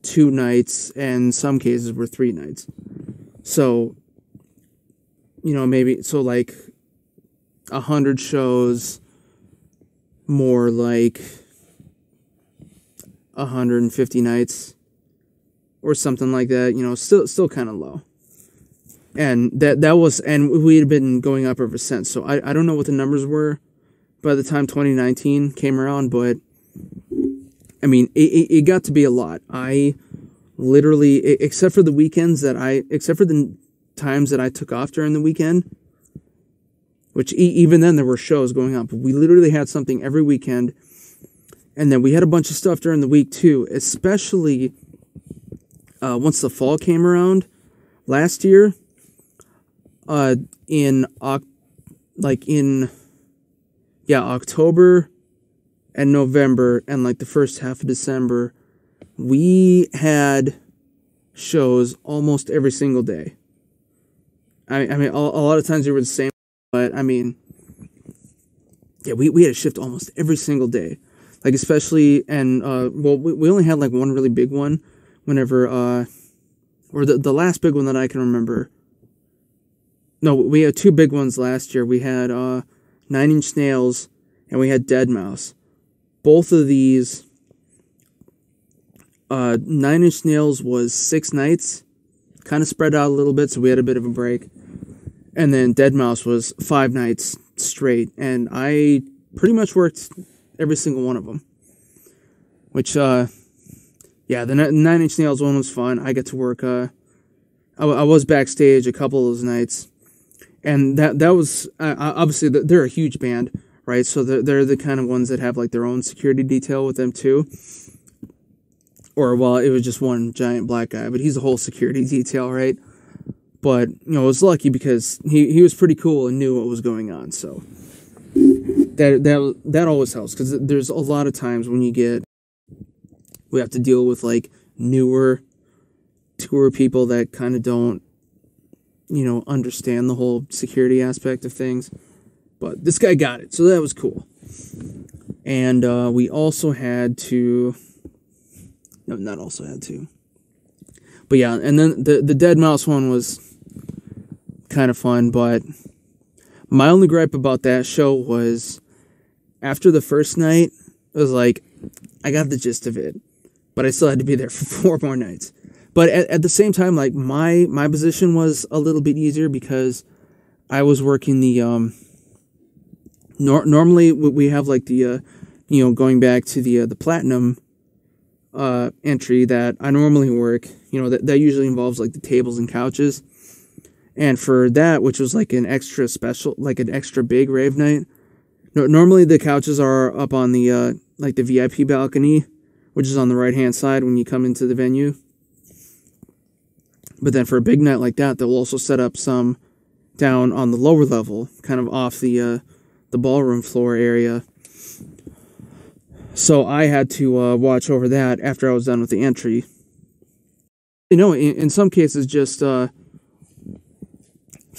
2 nights, and some cases were 3 nights. So, you know, maybe, so like 100 shows, more like 150 nights, or something like that, you know, still kind of low. And that was, and we had been going up ever since. So I don't know what the numbers were by the time 2019 came around, but I mean, it got to be a lot. I literally, except for the times that I took off during the weekend, which even then there were shows going on, but we literally had something every weekend. And then we had a bunch of stuff during the week too, especially once the fall came around last year. In October and November and like the first half of December, we had shows almost every single day. I mean, a lot of times they were the same, but I mean, yeah, we had a shift almost every single day. Like, especially, and, we only had like one really big one whenever, or the last big one that I can remember. No, we had 2 big ones last year. We had 9 Inch Nails, and we had Dead Mouse. Both of these, 9 Inch Nails was 6 nights, kind of spread out a little bit, so we had a bit of a break. And then Dead Mouse was 5 nights straight, and I pretty much worked every single one of them. Which, yeah, the 9 Inch Nails one was fun. I got to work, I was backstage a couple of those nights. And that was, obviously, they're a huge band, right? So they're the kind of ones that have, like, their own security detail with them, too. Or, well, it was just one giant black guy, but he's a whole security detail, right? But, you know, I was lucky because he was pretty cool and knew what was going on, so that always helps, because there's a lot of times when we have to deal with, like, newer tour people that kind of don't, you know, understand the whole security aspect of things. But this guy got it, so that was cool. And we also had to, No, Nut also had two. But yeah, and then the Dead Mouse one was kind of fun, but my only gripe about that show was after the first night, it was like, I got the gist of it, but I still had to be there for 4 more nights. But at the same time, like, my position was a little bit easier because I was working the, normally we have, like, the, going back to the platinum entry that I normally work, that usually involves, like, the tables and couches. And for that, which was, like, an extra special, like, an extra big rave night, normally the couches are up on the, like, the VIP balcony, which is on the right-hand side when you come into the venue. But then for a big night like that, they'll also set up some down on the lower level, kind of off the ballroom floor area. So I had to watch over that after I was done with the entry. In some cases, just I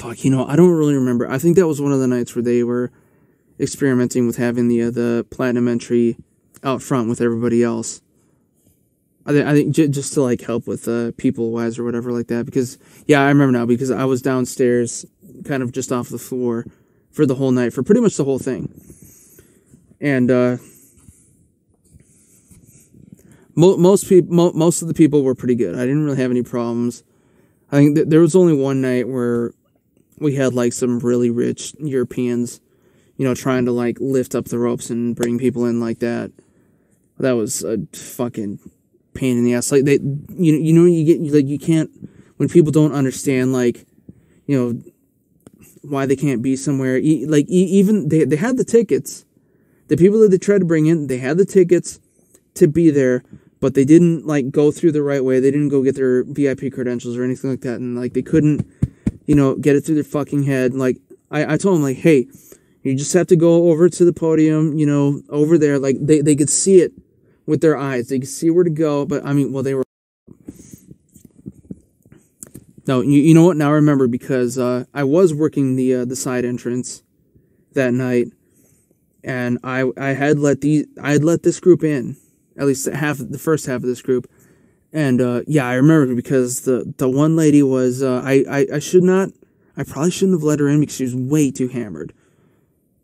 don't really remember. I think that was one of the nights where they were experimenting with having the platinum entry out front with everybody else. I think just to, like, help with people-wise or whatever like that. Because, yeah, I remember now, because I was downstairs kind of just off the floor for the whole night, for pretty much the whole thing. And most of the people were pretty good. I didn't really have any problems. I think there was only one night where we had, like, some really rich Europeans, trying to, like, lift up the ropes and bring people in like that. That was a fucking pain in the ass. Like, you can't, when people don't understand, like, why they can't be somewhere, even they had the tickets. The people that they tried to bring in, they had the tickets to be there, but they didn't, like, go through the right way. They didn't go get their VIP credentials or anything like that, and, like, they couldn't, get it through their fucking head. Like, I told them, like, hey, you just have to go over to the podium, over there. Like, they could see it with their eyes. They could see where to go, but, they were... No, you know what? Now I remember, because I was working the side entrance that night, and I had let this group in, at least the first half of this group, and I remember, because the one lady was I probably shouldn't have let her in because she was way too hammered.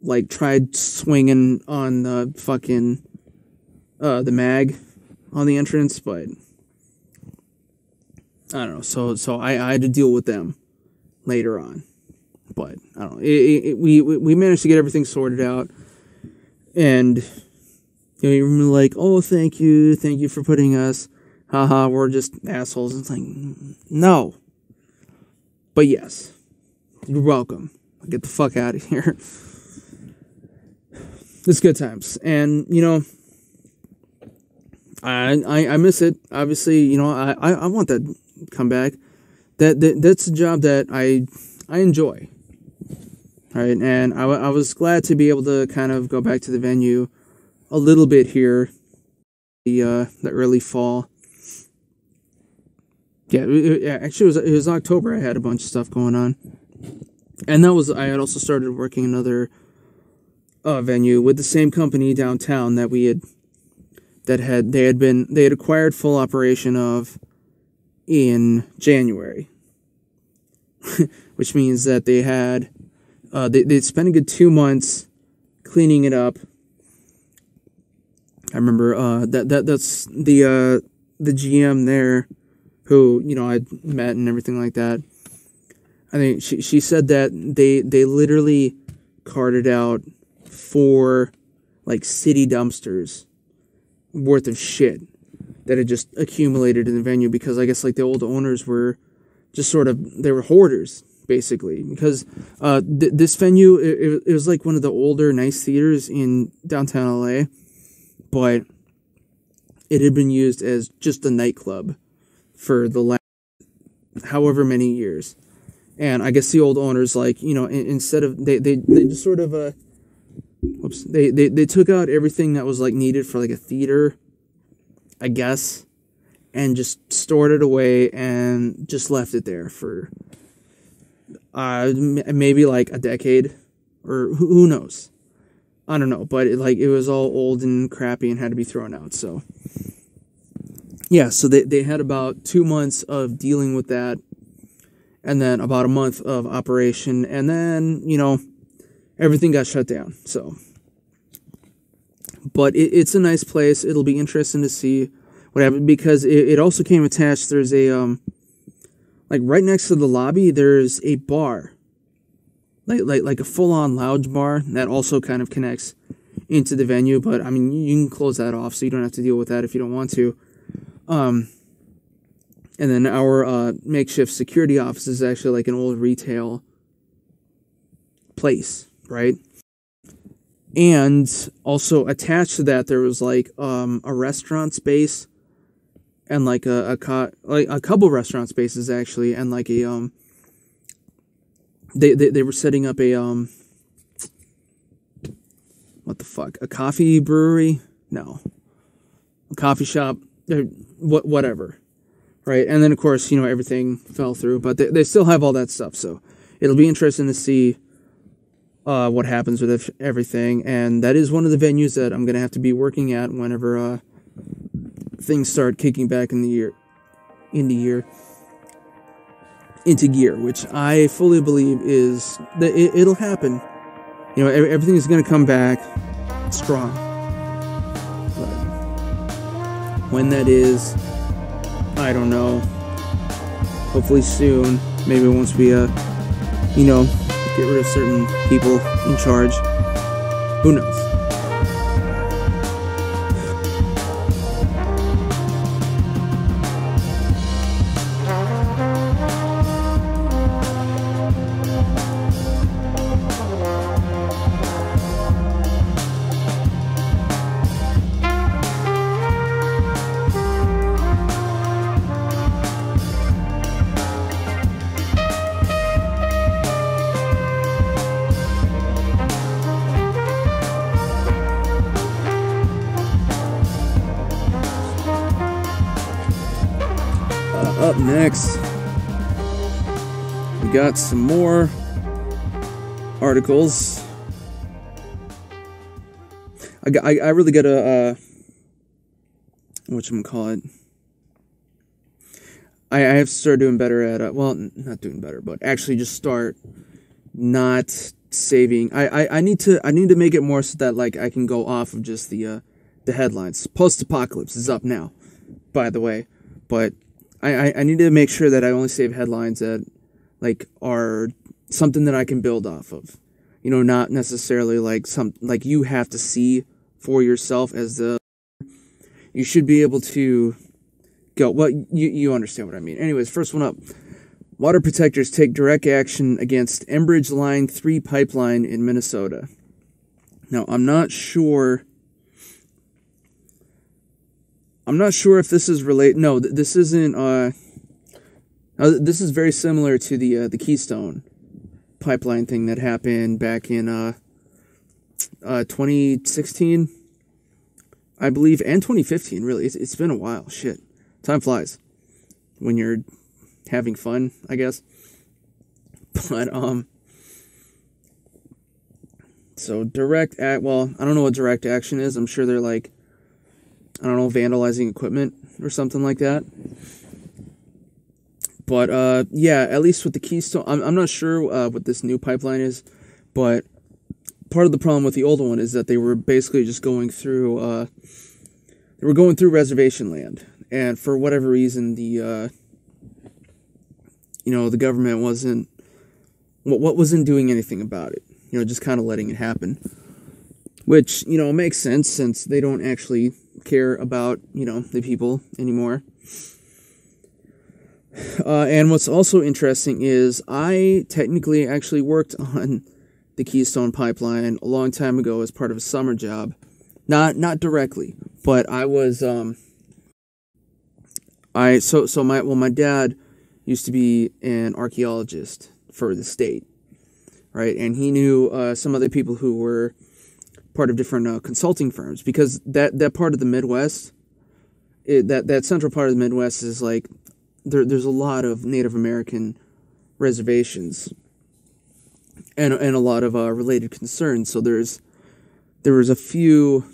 Like, tried swinging on the fucking the mag on the entrance, but I don't know. So I had to deal with them later on, but I don't know. We managed to get everything sorted out, and you're like, oh, thank you for putting us. Haha, we're just assholes. And it's like, no, but yes, you're welcome. Get the fuck out of here. It's good times, and I miss it. Obviously, I want that to come back. That's a job that I enjoy. All right, and I was glad to be able to kind of go back to the venue a little bit here, the early fall. Yeah, actually it was October. I had a bunch of stuff going on, and I had also started working another venue with the same company downtown that they had acquired full operation of in January, which means that they had they'd spent a good 2 months cleaning it up. I remember that's the GM there, who I'd met and everything like that. I think she said that they literally carted out 4 like city dumpsters worth of shit that had just accumulated in the venue, because I guess like the old owners were just they were hoarders basically, because this venue it was like one of the older nice theaters in downtown LA, but it had been used as just a nightclub for the last however many years. And I guess the old owners, like, instead of they just sort of they took out everything that was like needed for like a theater, I guess, and just stored it away and just left it there for maybe like a decade, or who knows. I don't know, but it was all old and crappy and had to be thrown out. So yeah, so they had about 2 months of dealing with that, and then about a month of operation, and then, you know, everything got shut down. So, but it's a nice place. It'll be interesting to see what happened, because it also came attached. There's a like right next to the lobby, there's a bar, like a full-on lounge bar that also kind of connects into the venue. But I mean, you can close that off, so you don't have to deal with that if you don't want to. And then our makeshift security office is actually like an old retail place, right? And also attached to that, there was like a restaurant space, and like a couple restaurant spaces actually, and like a they were setting up a what the fuck, a coffee brewery? No, a coffee shop, whatever. Right, and then, of course, you know, everything fell through, but they still have all that stuff, so it'll be interesting to see what happens with everything, and that is one of the venues that I'm going to have to be working at whenever things start kicking back into gear, which I fully believe is that it'll happen. You know, everything is going to come back strong. But when that is, I don't know. Hopefully soon. Maybe once we, you know, get rid of certain people in charge. Who knows? Up next, we got some more articles. I really gotta whatchamacallit. I have to start doing better at well, not doing better, but actually just start not saving. I need to make it more so that like I can go off of just the headlines. Postapocalypse is up now, by the way, but I need to make sure that I only save headlines that like are something that I can build off of. You know, not necessarily like you have to see for yourself as the. You should be able to go. Well, you understand what I mean. Anyways, first one up. Water protectors take direct action against Enbridge Line 3 pipeline in Minnesota. Now, I'm not sure if this is related. No, this isn't. This is very similar to the Keystone pipeline thing that happened back in 2016, I believe, and 2015. Really, it's been a while. Shit, time flies when you're having fun, I guess. But so direct act. Well, I don't know what direct action is. I'm sure they're like, I don't know, vandalizing equipment or something like that. But, yeah, at least with the Keystone, I'm not sure what this new pipeline is, but part of the problem with the old one is that they were basically just going through, reservation land, and for whatever reason, the government wasn't doing anything about it, just kind of letting it happen, which, makes sense since they don't actually care about, the people anymore. And what's also interesting is I technically actually worked on the Keystone Pipeline a long time ago as part of a summer job. Not directly, but I was, my dad used to be an archaeologist for the state, right? And he knew some other people who were part of different consulting firms, because that part of the Midwest, that central part of the Midwest is like, there's a lot of Native American reservations and a lot of related concerns. So there was a few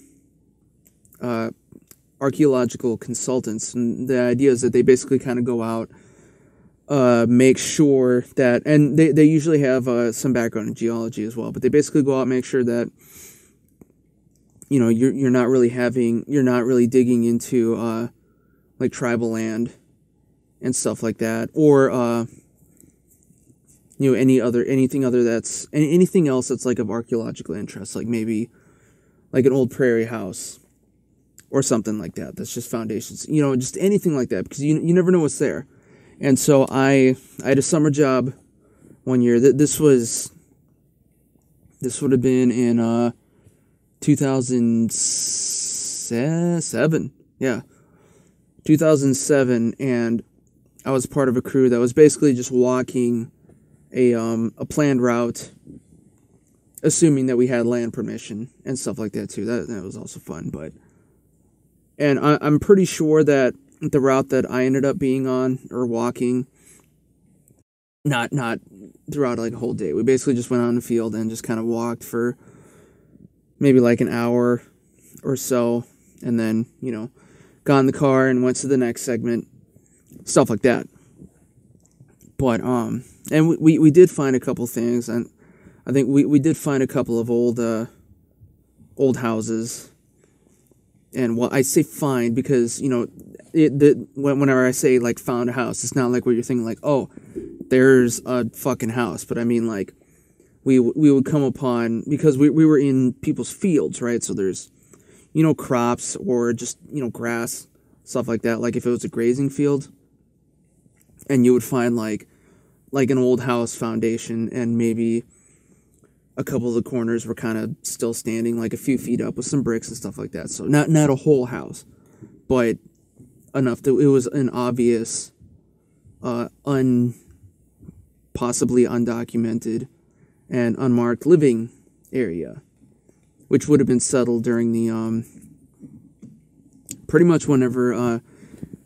archaeological consultants, and the idea is that they basically kind of go out, make sure that, and they usually have some background in geology as well, but they basically go out and make sure that, you know, you're not really digging into like tribal land and stuff like that, or you know, anything else that's like of archaeological interest, like maybe like an old prairie house or something like that. That's just foundations, you know, just anything like that, because you never know what's there. And so I had a summer job one year. This would have been in 2007. Yeah, 2007, and I was part of a crew that was basically just walking a planned route, assuming that we had land permission and stuff like that too. That was also fun, and I'm pretty sure that the route that I ended up being on or walking, not throughout like a whole day. We basically just went out in the field and just kind of walked for maybe like an hour or so, and then, you know, got in the car and went to the next segment, stuff like that. But and we did find a couple things, and I think we did find a couple of old houses. And well, I say find because, you know, whenever I say like found a house, it's not like what you're thinking like, oh, there's a fucking house. But I mean, like, we would come upon, because we were in people's fields, right? So there's, you know, crops or just, you know, grass, stuff like that. Like if it was a grazing field, and you would find like an old house foundation, and maybe a couple of the corners were kind of still standing, like a few feet up with some bricks and stuff like that. So not a whole house, but enough that it was an obvious, possibly undocumented and unmarked living area, which would have been settled during the, pretty much whenever,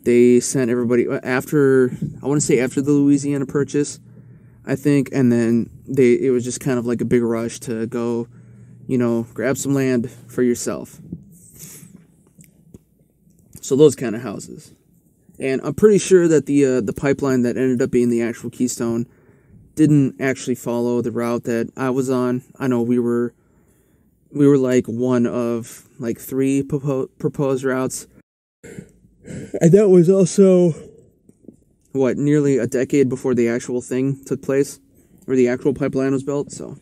they sent everybody after the Louisiana Purchase, I think, and then it was just kind of like a big rush to go, you know, grab some land for yourself. So those kind of houses. And I'm pretty sure that the pipeline that ended up being the actual Keystone didn't actually follow the route that I was on. I know we were like one of like 3 proposed routes. And that was also, nearly a decade before the actual thing took place, or the actual pipeline was built, so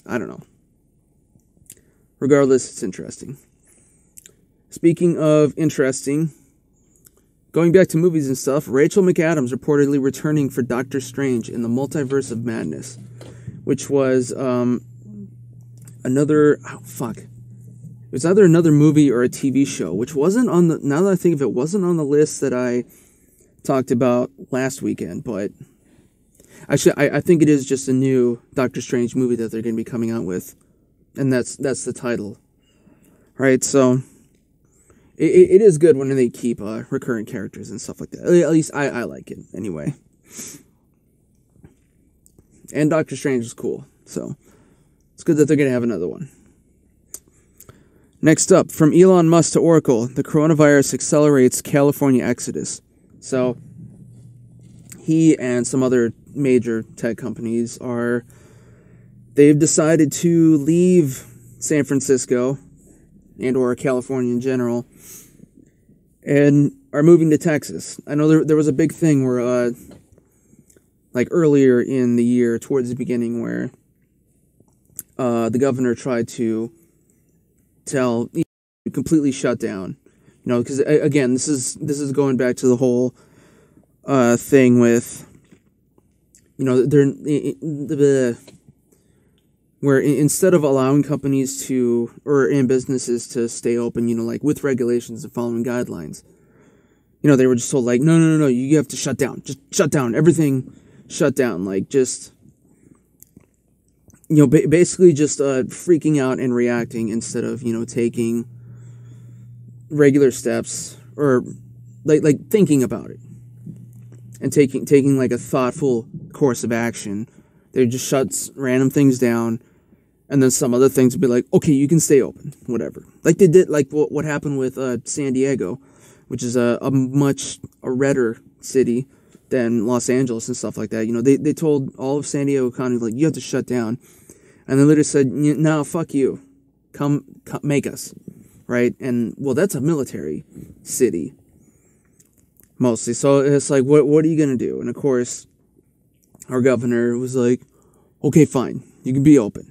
I don't know. Regardless, it's interesting. Speaking of interesting, going back to movies and stuff, RachelmcAdams reportedly returning for Doctor Strange in the Multiverse of Madness, which was it was either another movie or a TV show, which wasn't on the, now that I think of it, wasn't on the list that I talked about last weekend, but actually I think it is just a new Doctor Strange movie that they're going to be coming out with, and that's the title, right? So it is good when they keep recurring characters and stuff like that. At least I like it anyway. And Doctor Strange is cool, so it's good that they're going to have another one. Next up, from Elon Musk to Oracle, the coronavirus accelerates California exodus. So, he and some other major tech companies they've decided to leave San Francisco and or California in general and are moving to Texas. I know there was a big thing where, like earlier in the year, towards the beginning, where the governor tried to completely shut down, you know, because again, this is going back to the whole thing with, you know, where instead of allowing companies and businesses to stay open, you know, like with regulations and following guidelines, you know, they were just told like, no, you have to shut down, just shut down, everything shut down, like just, you know, basically just freaking out and reacting instead of, you know, taking regular steps or like thinking about it and taking like a thoughtful course of action. They just shut random things down And then some other things would be like, okay, you can stay open, whatever. Like they did, like what happened with San Diego, which is a much redder city than Los Angeles and stuff like that. You know, they told all of San Diego County, like, you have to shut down. And they literally said, no, fuck you. Come make us. Right? And, well, that's a military city. Mostly. So it's like, what are you going to do? And, of course, our governor was like, okay, fine. You can be open.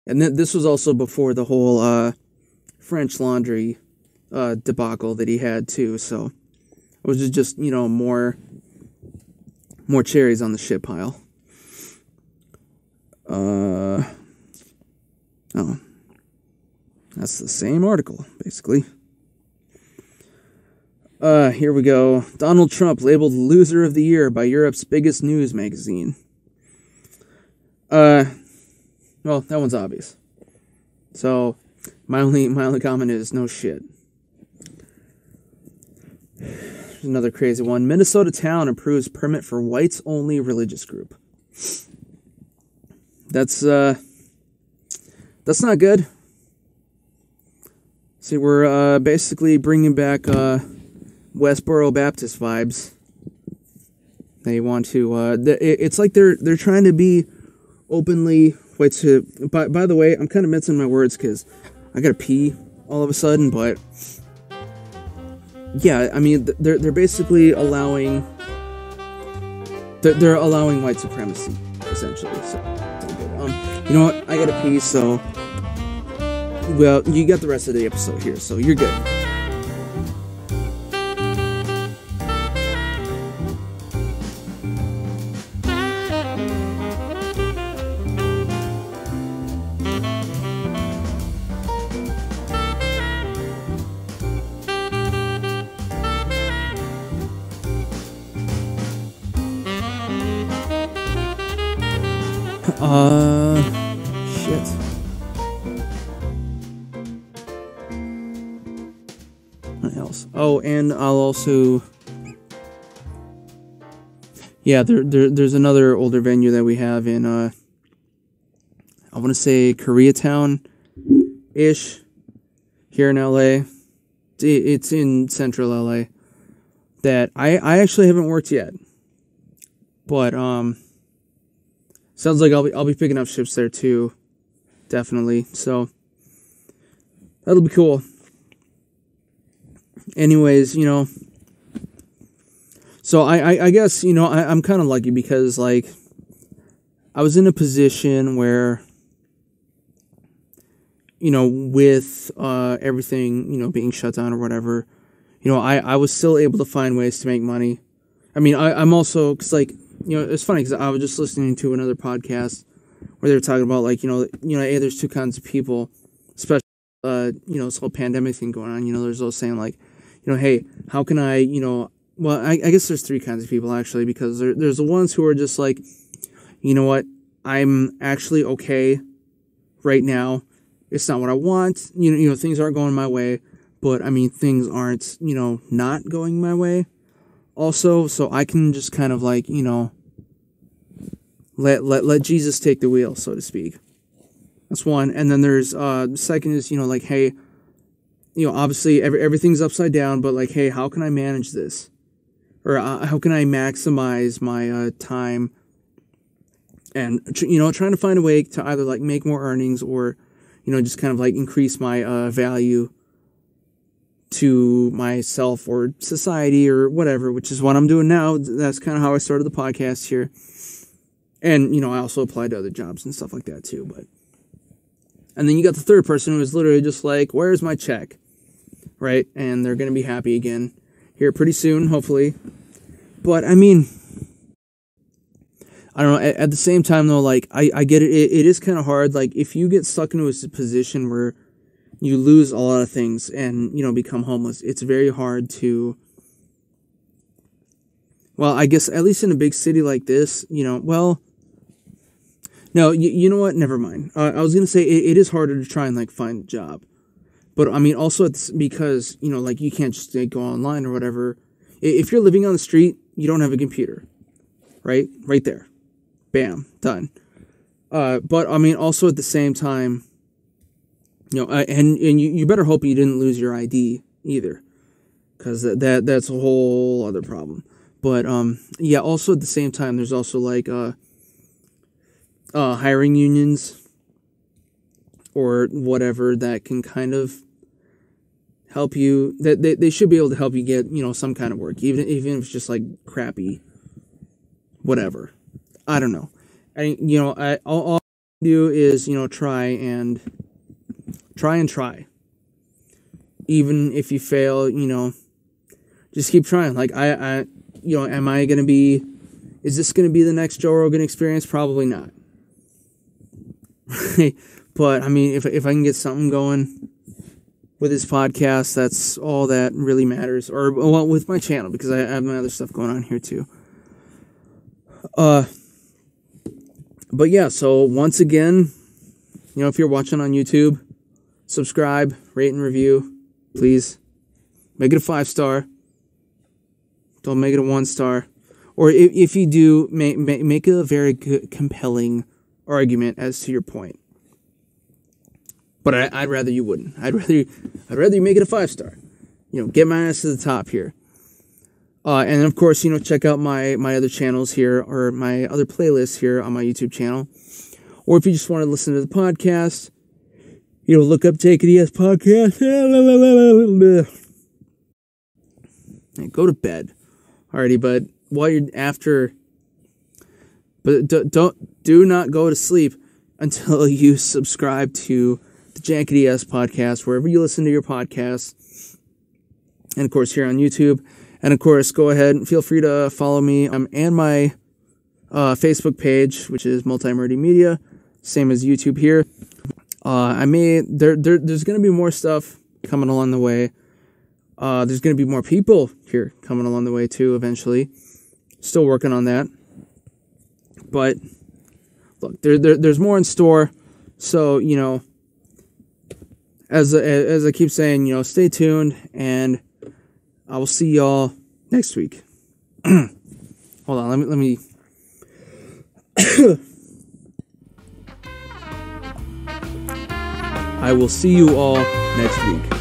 And this was also before the whole French Laundry debacle that he had, too. So it was just, you know, more cherries on the shit pile. Oh. That's the same article, basically. Here we go. Donald Trump labeled loser of the year by Europe's biggest news magazine. Well, that one's obvious. So, my only comment is no shit. Here's another crazy one. Minnesota town approves permit for whites-only religious group. That's not good. See, we're basically bringing back Westboro Baptist vibes. They want to. It's like they're trying to be openly. Wait, by the way, I'm kind of mincing my words because I gotta pee all of a sudden. But yeah, I mean, they're basically allowing. They're allowing white supremacy, essentially. So, you know what? I gotta pee. So, well, you got the rest of the episode here, so you're good. Shit. What else? Oh, and I'll also... Yeah, there's another older venue that we have in, I want to say Koreatown-ish, here in LA. It's in central LA. That I actually haven't worked yet. But, sounds like I'll be picking up shifts there too, definitely. So that'll be cool. Anyways, you know, so I guess, you know, I'm kind of lucky because, like, I was in a position where, you know, with everything, you know, being shut down or whatever, you know, I was still able to find ways to make money. I mean, I'm also, because, like, you know, it's funny because I was just listening to another podcast where they were talking about, like, you know, hey, there's two kinds of people, especially, you know, this whole pandemic thing going on. You know, there's those saying, like, you know, hey, how can I, you know, well, I guess there's three kinds of people, actually, because there's the ones who are just like, you know what, I'm actually okay right now. It's not what I want. You know, things aren't going my way, but, I mean, things aren't, you know, not going my way. Also, so I can just kind of, like, you know, let Jesus take the wheel, so to speak. That's one. And then there's the second is, you know, like, hey, you know, obviously everything's upside down, but, like, hey, how can I manage this? Or how can I maximize my time? And, you know, trying to find a way to either, like, make more earnings or, you know, just kind of, like, increase my value to myself or society or whatever, which is what I'm doing now. That's kind of how I started the podcast here. And, you know, I also applied to other jobs and stuff like that too. But, and then you got the third person who is literally just like, where's my check? Right? And they're going to be happy again here pretty soon, hopefully. But, I mean, I don't know. At the same time, though, like, I get it. It is kind of hard. Like, if you get stuck into a position where you lose a lot of things and, you know, become homeless, it's very hard to, well, I guess at least in a big city like this, you know, well, no, you know what? Never mind. I was going to say it is harder to try and, like, find a job. But, I mean, also it's because, you know, like, you can't just go online or whatever. If you're living on the street, you don't have a computer, right? Right there. Bam. Done. But I mean, also at the same time, and you better hope you didn't lose your ID either, because that's a whole other problem. But yeah, also at the same time, there's also like hiring unions or whatever that can kind of help you. That they should be able to help you get some kind of work, even if it's just like crappy, whatever. I don't know. All I do is try and try. Even if you fail, just keep trying. Like am I gonna be? Is this gonna be the next Joe Rogan Experience? Probably not. But I mean, if I can get something going with this podcast, that's all that really matters. Or well, with my channel, because I have my other stuff going on here too. But yeah, so once again, if you're watching on YouTube, subscribe, rate and review, please. Make it a 5-star. Don't make it a 1-star. Or if you do, make a very good, compelling argument as to your point. But I'd rather you wouldn't. I'd rather you make it a 5-star. Get my ass to the top here. And of course, check out my other channels here, or my other playlists here on my YouTube channel. Or if you just want to listen to the podcast, look up Jankity podcast. And go to bed. Alrighty, but while you're after, but do not go to sleep until you subscribe to the Jankity podcast, wherever you listen to your podcasts. And of course, here on YouTube. And of course, go ahead and feel free to follow me and my Facebook page, which is Multi-Murdy Media, same as YouTube here. There's going to be more stuff coming along the way. There's going to be more people here coming along the way too, eventually. Still working on that. But look, there's more in store. So, as I keep saying, stay tuned, and I will see y'all next week. Hold on, let me I will see you all next week.